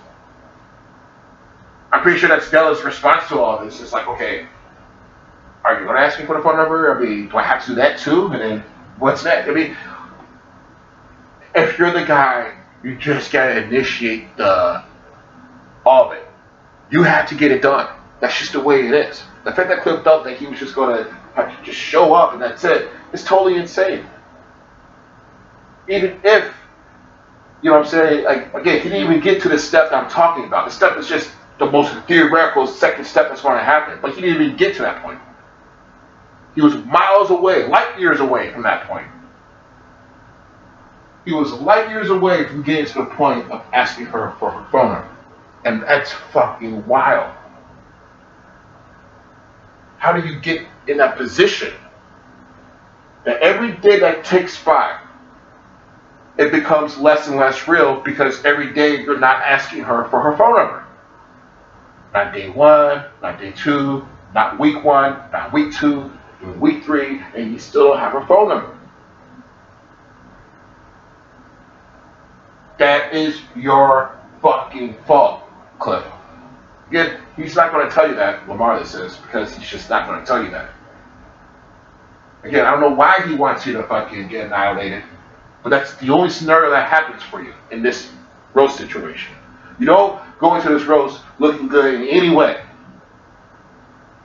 I'm pretty sure that's Della's response to all this. It's like, okay, are you going to ask me for the phone number? I mean, do I have to do that too? And then what's next? I mean, if you're the guy, you just got to initiate all of it. You have to get it done. That's just the way it is. The fact that Cliff felt that he was just going to have to just show up and that's it, is totally insane. Even if, what I'm saying, like, again, he didn't even get to the step that I'm talking about. The step is just the most theoretical second step that's going to happen. But he didn't even get to that point. He was miles away, light years away from that point. He was light years away from getting to the point of asking her for her phone number. And that's fucking wild. How do you get in that position that every day that takes by, it becomes less and less real because every day you're not asking her for her phone number? Not day one, not day two, not week one, not week two, week three, and you still don't have her phone number. That is your fucking fault, Cliff. Again, he's not going to tell you that, Lamar this is, because he's just not going to tell you that. Again, I don't know why he wants you to fucking get annihilated, but that's the only scenario that happens for you in this roast situation. You don't go into this roast looking good in any way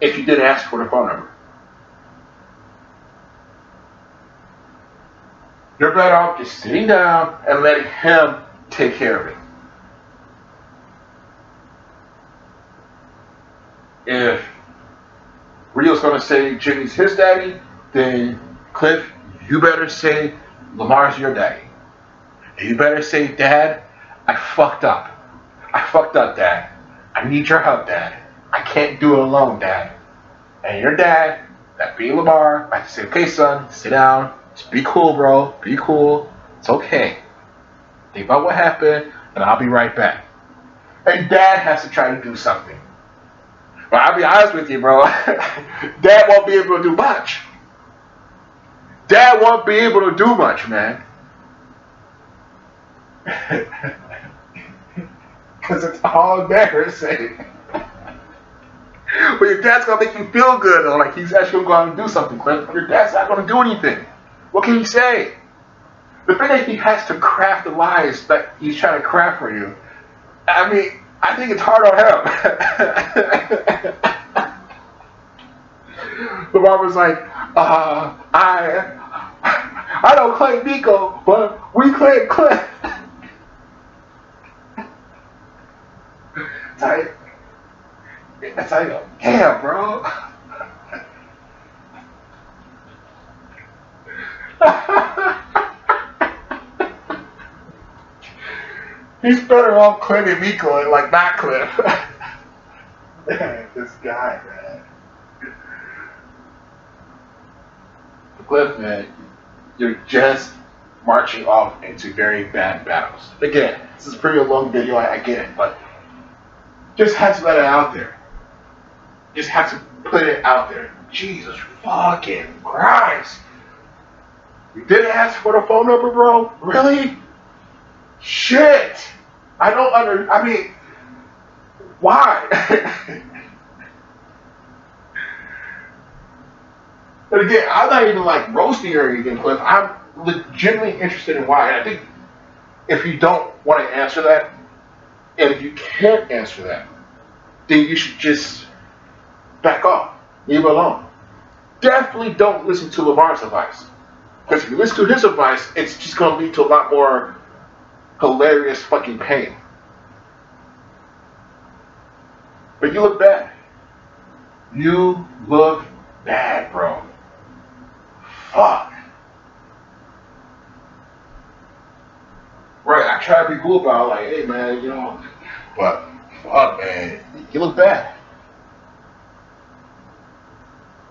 if you didn't ask for the phone number. You're better off just sitting down and letting him take care of it. If Rio's going to say Jimmy's his daddy, then Cliff, you better say Lamar's your daddy. And you better say, Dad, I fucked up. I fucked up, Dad. I need your help, Dad. I can't do it alone, Dad. And your dad, that being Lamar, I have to say, okay, son, sit down. Just be cool, bro. Be cool. It's okay. Think about what happened, and I'll be right back. And Dad has to try to do something. But I'll be honest with you, bro. Dad won't be able to do much. Dad won't be able to do much, man. Because it's all embarrassing. But your dad's gonna make you feel good, or like he's actually gonna go out and do something, Cliff. But your dad's not gonna do anything. What can he say? The thing that he has to craft the lies that he's trying to craft for you. I mean, I think it's hard on him. Lamar was like, I don't claim Nico, but we claim Cliff. That's how you go, damn, bro. He's better off claiming Miko and like not Cliff. Man, this guy, man. Cliff, man, you're just marching off into very bad battles. Again, this is a pretty long video, I get it, but just have to let it out there. Just have to put it out there. Jesus fucking Christ. You didn't ask for the phone number, bro? Really? Shit. I mean, why? But again, I'm not even like roasting or anything, Cliff. I'm legitimately interested in why. And I think if you don't want to answer that, and if you can't answer that, then you should just back off. Leave it alone. Definitely don't listen to Lamar's advice. Because if you listen to his advice, it's just going to lead to a lot more hilarious fucking pain. But you look bad. You look bad, bro. Fuck. Right, I try to be cool about it, like, hey man, you know, but fuck, man, you look bad.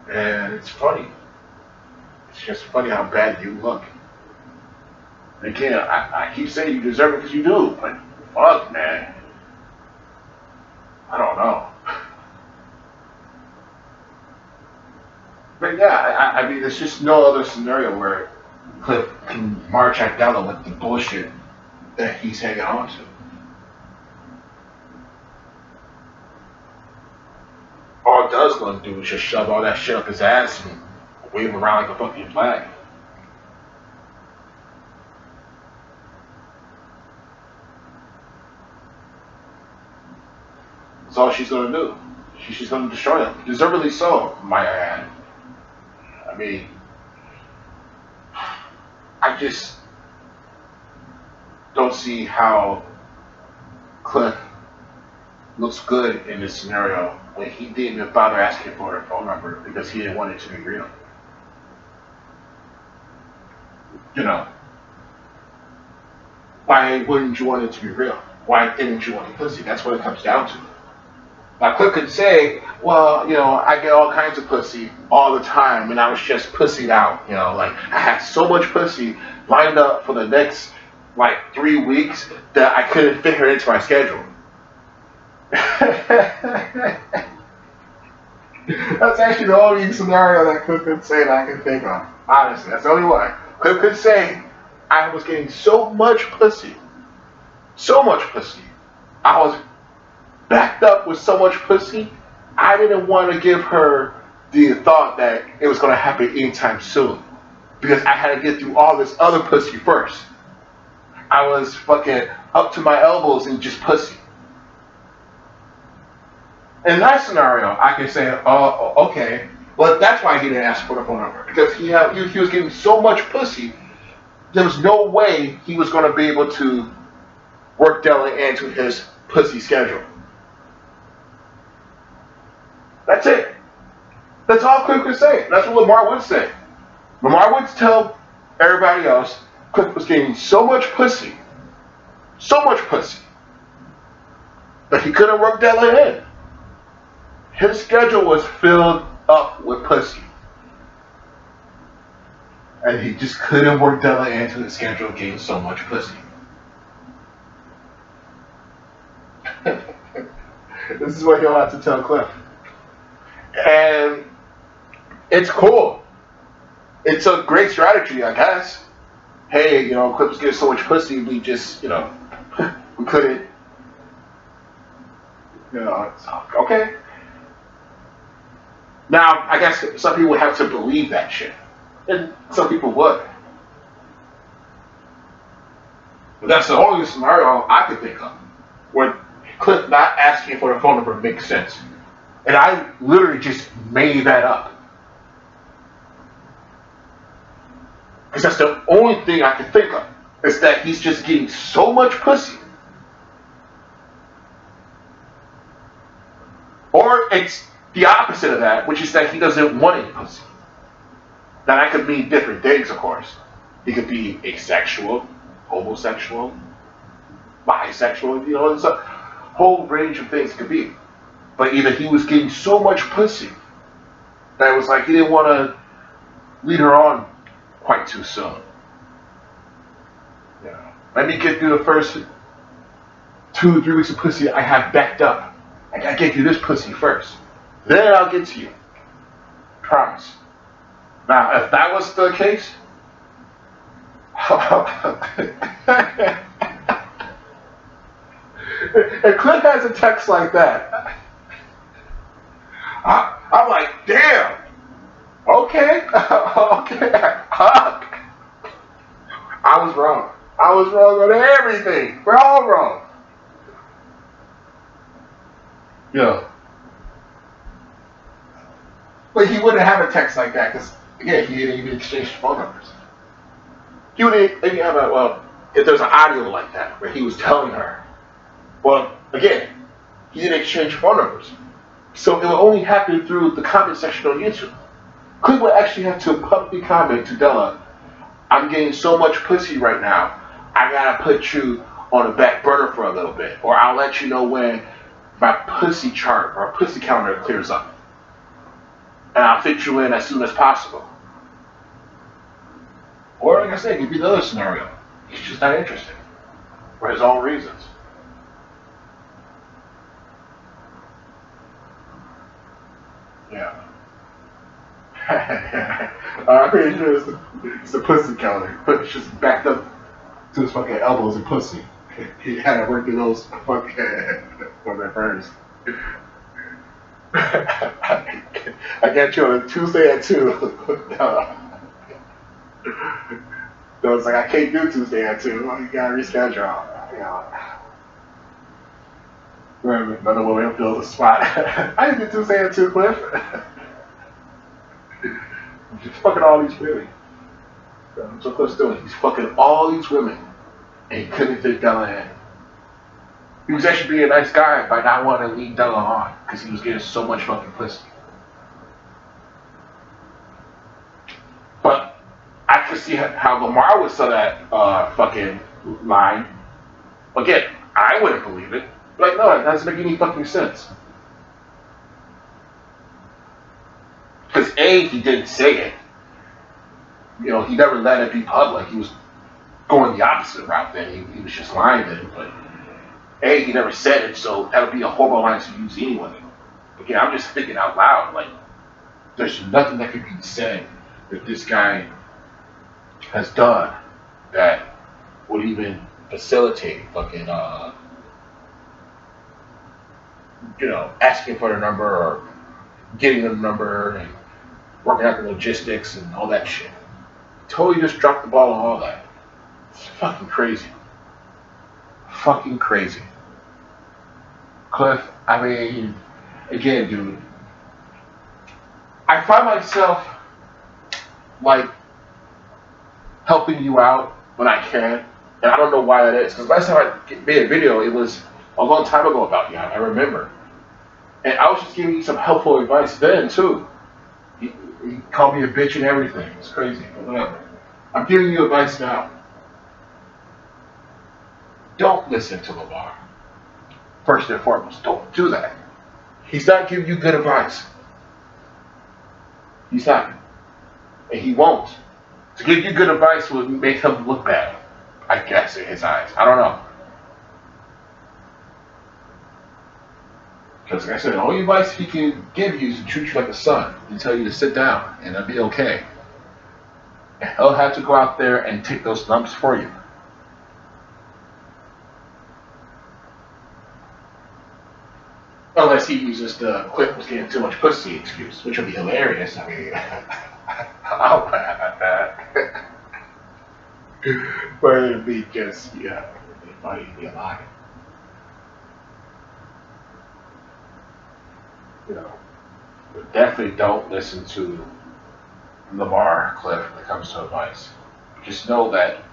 And it's funny. It's just funny how bad you look. And again, I keep saying you deserve it because you do, but fuck, man. I don't know. But yeah, I mean, there's just no other scenario where Cliff can march at Della with the bullshit that he's hanging on to. All Doug's gonna do is just shove all that shit up his ass and wave him around like a fucking flag. That's all she's gonna do. She's gonna destroy him. Deservedly so, might I add. I mean, I just don't see how Cliff looks good in this scenario when he didn't even bother asking for her phone number because he didn't want it to be real. You know, why wouldn't you want it to be real? Why didn't you want the pussy? That's what it comes down to. Now, Cliff could say, well, you know, I get all kinds of pussy all the time, and I was just pussied out. You know, like, I had so much pussy lined up for the next, like, 3 weeks that I couldn't fit her into my schedule. That's actually the only scenario that Cliff could say that I can think of. Honestly, that's the only one. Cliff could say, I was getting so much pussy. So much pussy. I was backed up with so much pussy, I didn't want to give her the thought that it was going to happen anytime soon. Because I had to get through all this other pussy first. I was fucking up to my elbows in just pussy. In that scenario, I can say, oh, okay. Well, that's why he didn't ask for the phone number. Because he was getting so much pussy, there was no way he was going to be able to work Della into his pussy schedule. That's it. That's all Cliff could say. That's what Lamar would say. Lamar would tell everybody else Cliff was getting so much pussy, that he couldn't work Della in. His schedule was filled up with pussy. And he just couldn't work Della into his schedule getting so much pussy. This is what he'll have to tell Cliff. And it's cool. It's a great strategy, I guess. Hey, you know, Cliff was getting so much pussy, we just, you know, we couldn't, you know, it's okay. Now, I guess some people would have to believe that shit. And some people would. But that's the only scenario I could think of where Cliff not asking for the phone number makes sense. And I literally just made that up. Because that's the only thing I can think of. Is that he's just getting so much pussy. Or it's the opposite of that, which is that he doesn't want any pussy. Now that could mean different things, of course. He could be asexual, homosexual, bisexual, there's a whole range of things it could be. But either he was getting so much pussy that it was like he didn't want to lead her on quite too soon. Yeah. Let me get through the first 2 or 3 weeks of pussy I have backed up. I gotta get through this pussy first. Then I'll get to you. Promise. Now, if that was the case, if Cliff has a text like that, I'm like, damn. Okay. Okay. I was wrong. I was wrong on everything. We're all wrong. Yeah. But he wouldn't have a text like that because, again, he didn't even exchange phone numbers. He wouldn't even have if there's an audio like that where he was telling her, well, again, he didn't exchange phone numbers. So it would only happen through the comment section on YouTube. Cliff would actually have to publicly comment to Della, I'm getting so much pussy right now, I gotta put you on the back burner for a little bit, or I'll let you know when my pussy chart or pussy counter clears up. And I'll fit you in as soon as possible. Or like I said, it could be the other scenario. He's just not interested. For his own reasons. Yeah. I'm pretty sure it's the pussy counter. But it's just backed up to his fucking elbows and pussy. He had to work through those fucking for their first. I got you on a Tuesday at 2. So it's like, I can't do Tuesday at 2. You gotta reschedule. Another woman fills a spot. I didn't do Tuesday at 2, Cliff. Just fucking all these women. That's what Cliff's doing. He's fucking all these women. And he couldn't fit Della in. He was actually being a nice guy by not wanting to lead Della on. Because he was getting so much fucking pussy. But I could see how Lamar would sell that fucking line. Again, I wouldn't believe it. Like, no, it doesn't make any fucking sense. Because A, he didn't say it. He never let it be public. He was going the opposite route then. He was just lying then. But A, he never said it, so that would be a horrible line to use anyway. Again, I'm just thinking out loud. Like, there's nothing that could be said that this guy has done that would even facilitate fucking, asking for the number or getting the number and working out the logistics and all that shit. Totally just dropped the ball on all that. It's fucking crazy. Fucking crazy. Cliff, I mean, again, dude, I find myself, like, helping you out when I can, and I don't know why that is, because last time I made a video, it was a long time ago about you, I remember. And I was just giving you some helpful advice then, too. He called me a bitch and everything. It's crazy, but whatever. I'm giving you advice now. Don't listen to Lamar. First and foremost, don't do that. He's not giving you good advice. He's not. And he won't. To give you good advice would make him look bad, I guess, in his eyes. I don't know. Because like I said, the only advice he can give you is to treat you like a son and tell you to sit down and it'll be okay. And he'll have to go out there and take those lumps for you. Unless course, he uses the Quick was getting too much pussy excuse, which would be hilarious. I mean, I'll laugh at that. But it'd be just, yeah, it'd be funny to be alive. You know, but definitely don't listen to Lamar Cliff when it comes to advice. Just know that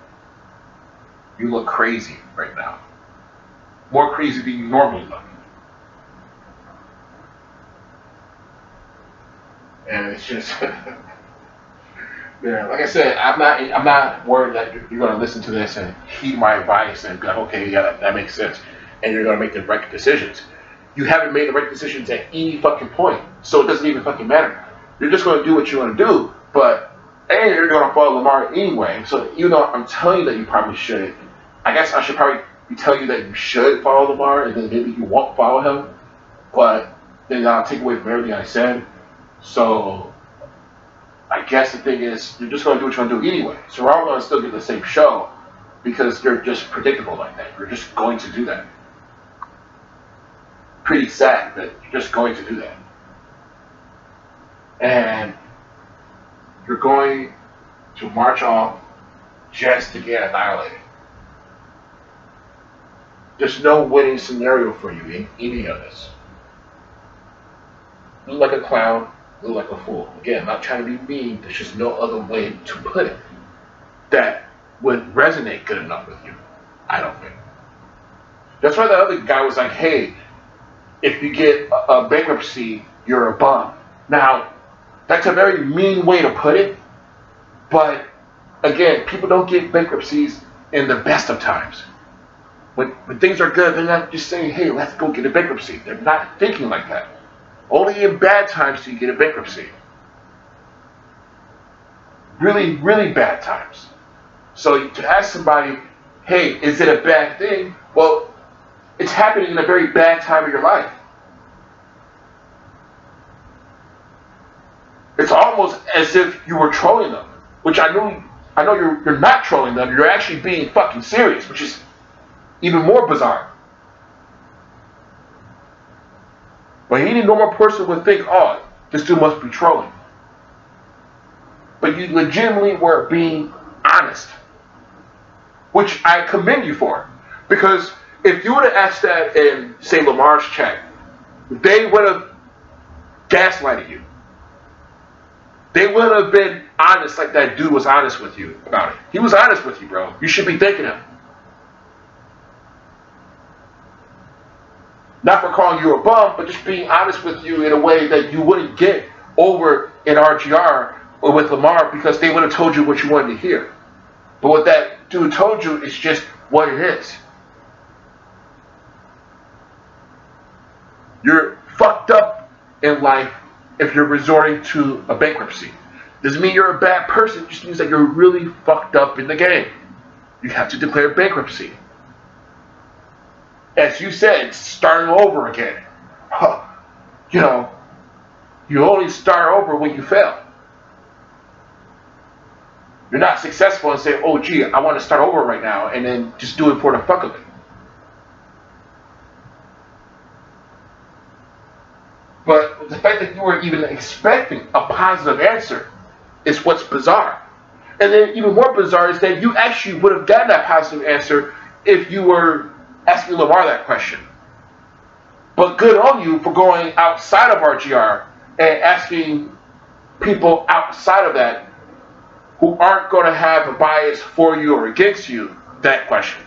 you look crazy right now. More crazy than you normally look. And it's just, yeah, like I said, I'm not worried that you're going to listen to this and heed my advice and be like, okay, yeah, that makes sense, and you're going to make the right decisions. You haven't made the right decisions at any fucking point, so it doesn't even fucking matter. You're just going to do what you want to do, but and you're going to follow Lamar anyway. So even though I'm telling you that you probably should, I guess I should probably be telling you that you should follow Lamar, and then maybe you won't follow him. But then I'll take away from everything I said. So I guess the thing is, you're just going to do what you want to do anyway. So we're all going to still get the same show because you're just predictable like that. You're just going to do that. Pretty sad, but you're just going to do that. And you're going to march off just to get annihilated. There's no winning scenario for you in any of this. Look like a clown, look like a fool. Again, I'm not trying to be mean, there's just no other way to put it that would resonate good enough with you, I don't think. That's why the other guy was like, hey, if you get a bankruptcy, you're a bum. Now, that's a very mean way to put it, but again, people don't get bankruptcies in the best of times. When things are good, they're not just saying, hey, let's go get a bankruptcy. They're not thinking like that. Only in bad times do you get a bankruptcy. Really, really bad times. So to ask somebody, hey, is it a bad thing? Well, it's happening in a very bad time of your life. It's almost as if you were trolling them, which I know you're not trolling them. You're actually being fucking serious, which is even more bizarre. But any normal person would think, oh, this dude must be trolling. But you legitimately were being honest, which I commend you for. Because if you would have asked that in, say, Lamar's chat, they would have gaslighted you. They would have been honest like that dude was honest with you about it. He was honest with you, bro. You should be thanking him. Not for calling you a bum, but just being honest with you in a way that you wouldn't get over in RGR or with Lamar because they would have told you what you wanted to hear. But what that dude told you is just what it is. You're fucked up in life if you're resorting to a bankruptcy. Doesn't mean you're a bad person, it just means that you're really fucked up in the game. You have to declare bankruptcy. As you said, starting over again. You know, you only start over when you fail. You're not successful and say, oh gee, I want to start over right now, and then just do it for the fuck of it. But the fact that you were even expecting a positive answer is what's bizarre. And then even more bizarre is that you actually would have gotten that positive answer if you were asking Lamar that question. But good on you for going outside of RGR and asking people outside of that who aren't going to have a bias for you or against you that question.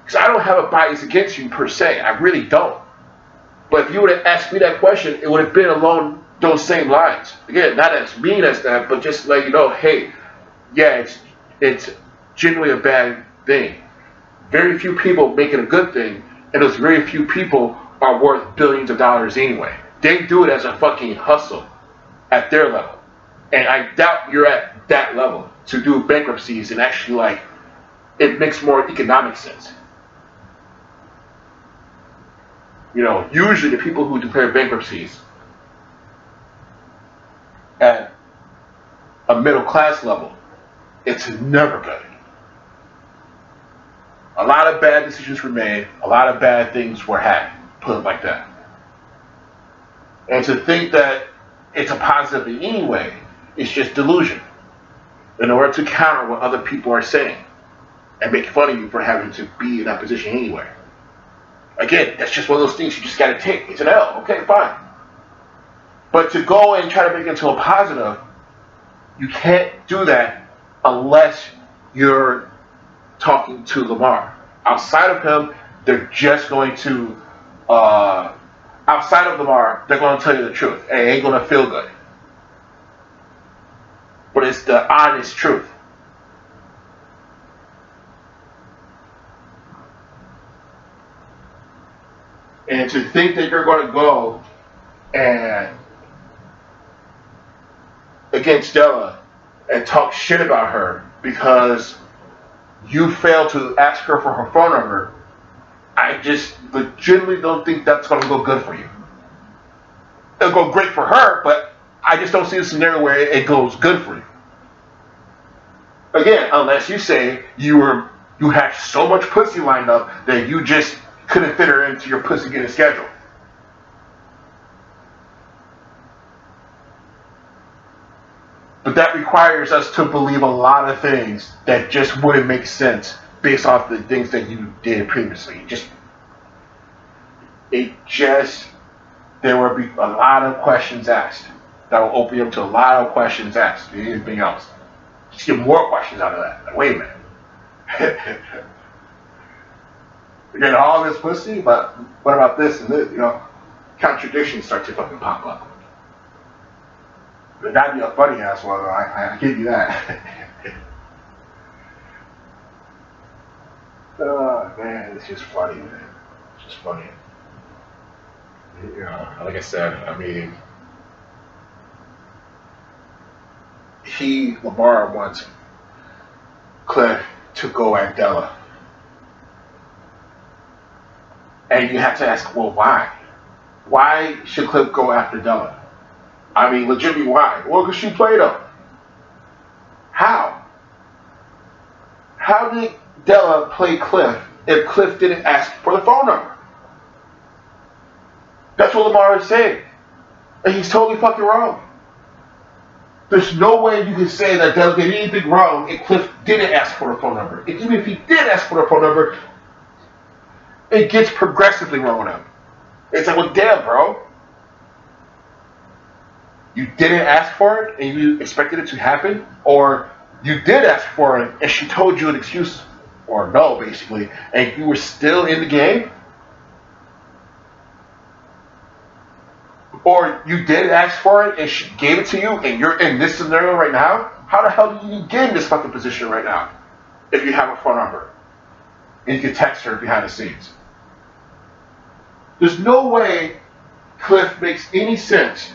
Because I don't have a bias against you per se. I really don't. But if you would have asked me that question, it would have been along those same lines. Again, not as mean as that, but just let you know, hey, yeah, it's genuinely a bad thing. Very few people make it a good thing, and those very few people are worth billions of dollars anyway. They do it as a fucking hustle at their level. And I doubt you're at that level to do bankruptcies and actually, like, it makes more economic sense. You know, usually the people who declare bankruptcies at a middle class level, it's never good. A lot of bad decisions were made, a lot of bad things were had. put it like that. And to think that it's a positive in any way is just delusion. In order to counter what other people are saying and make fun of you for having to be in that position anyway. Again, that's just one of those things you just gotta take. It's an L. Okay, fine. But to go and try to make it into a positive, you can't do that unless you're talking to Lamar. Outside of him, they're just going to, outside of Lamar, they're going to tell you the truth. And it ain't going to feel good. But it's the honest truth. And to think that you're going to go and against Della and talk shit about her because you failed to ask her for her phone number, I just legitimately don't think that's going to go good for you. It'll go great for her, but I just don't see a scenario where it goes good for you. Again, unless you say you had so much pussy lined up that you just couldn't fit her into your pussy getting schedule. But that requires us to believe a lot of things that just wouldn't make sense based off the things that you did previously. There will be a lot of questions asked. That will open you up to a lot of questions asked. Anything else? Just get more questions out of that. Like, wait a minute. You get all this pussy, but what about this and this? Contradictions start to fucking pop up. But that'd be a funny ass one, I give you that. Oh man, it's just funny, man. It's just funny. Like I said, I mean, Lamar wants Cliff to go at Della. And you have to ask, well, why? Why should Cliff go after Della? I mean, legitimately, why? Well, because she played him. How? How did Della play Cliff if Cliff didn't ask for the phone number? That's what Lamar is saying. And he's totally fucking wrong. There's no way you can say that Della did anything wrong if Cliff didn't ask for the phone number. And even if he did ask for the phone number, it gets progressively wrong with him. It's like, well, damn, bro. You didn't ask for it and you expected it to happen? Or you did ask for it and she told you an excuse or no, basically, and you were still in the game? Or you did ask for it and she gave it to you and you're in this scenario right now? How the hell did you get in this fucking position right now if you have a phone number and you can text her behind the scenes? There's no way Cliff makes any sense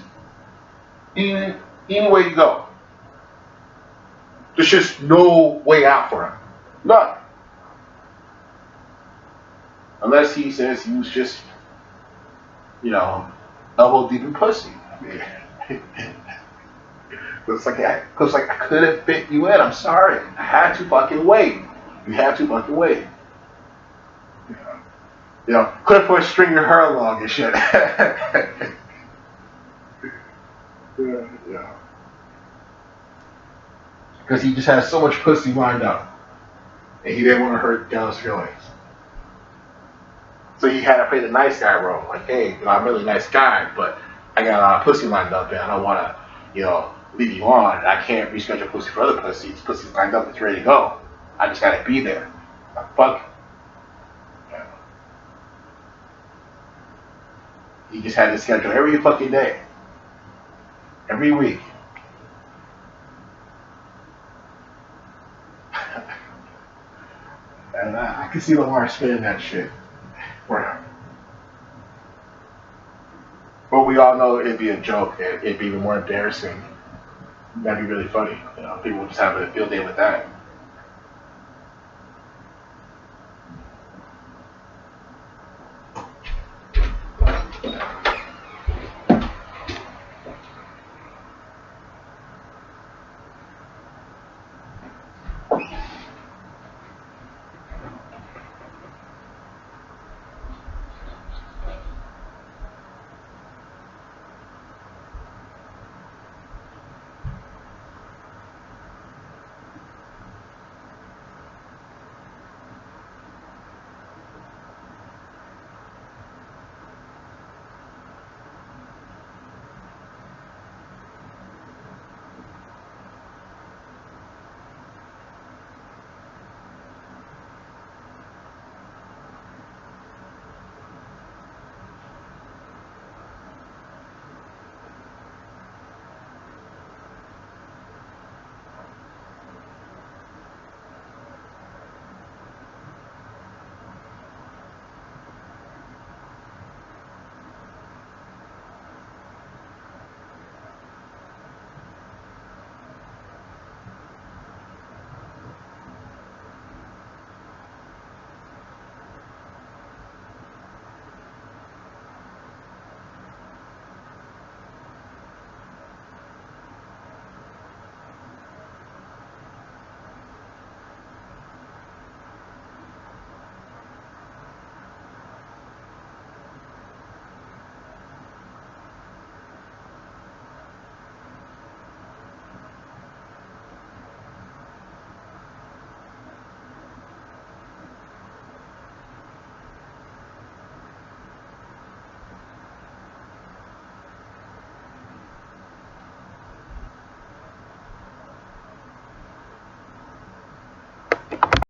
any way you go. There's just no way out for him. None. Unless he says he was just, elbow deep in pussy. I mean, looks like I couldn't fit you in. I'm sorry. I had to fucking wait. You had to fucking wait. Cliff was string your hair along and shit. Yeah. Because he just has so much pussy lined up. And he didn't want to hurt Della's feelings. So he had to play the nice guy role. Like, hey, I'm a really nice guy, but I got a lot of pussy lined up and I don't want to, leave you on. I can't reschedule pussy for other pussy. It's pussy lined up, it's ready to go. I just got to be there. Like, fuck. He just had to schedule every fucking day. Every week. And I can see Lamar spinning that shit for him. But we all know it'd be a joke and it'd be even more embarrassing. That'd be really funny. People would just have a field day with that.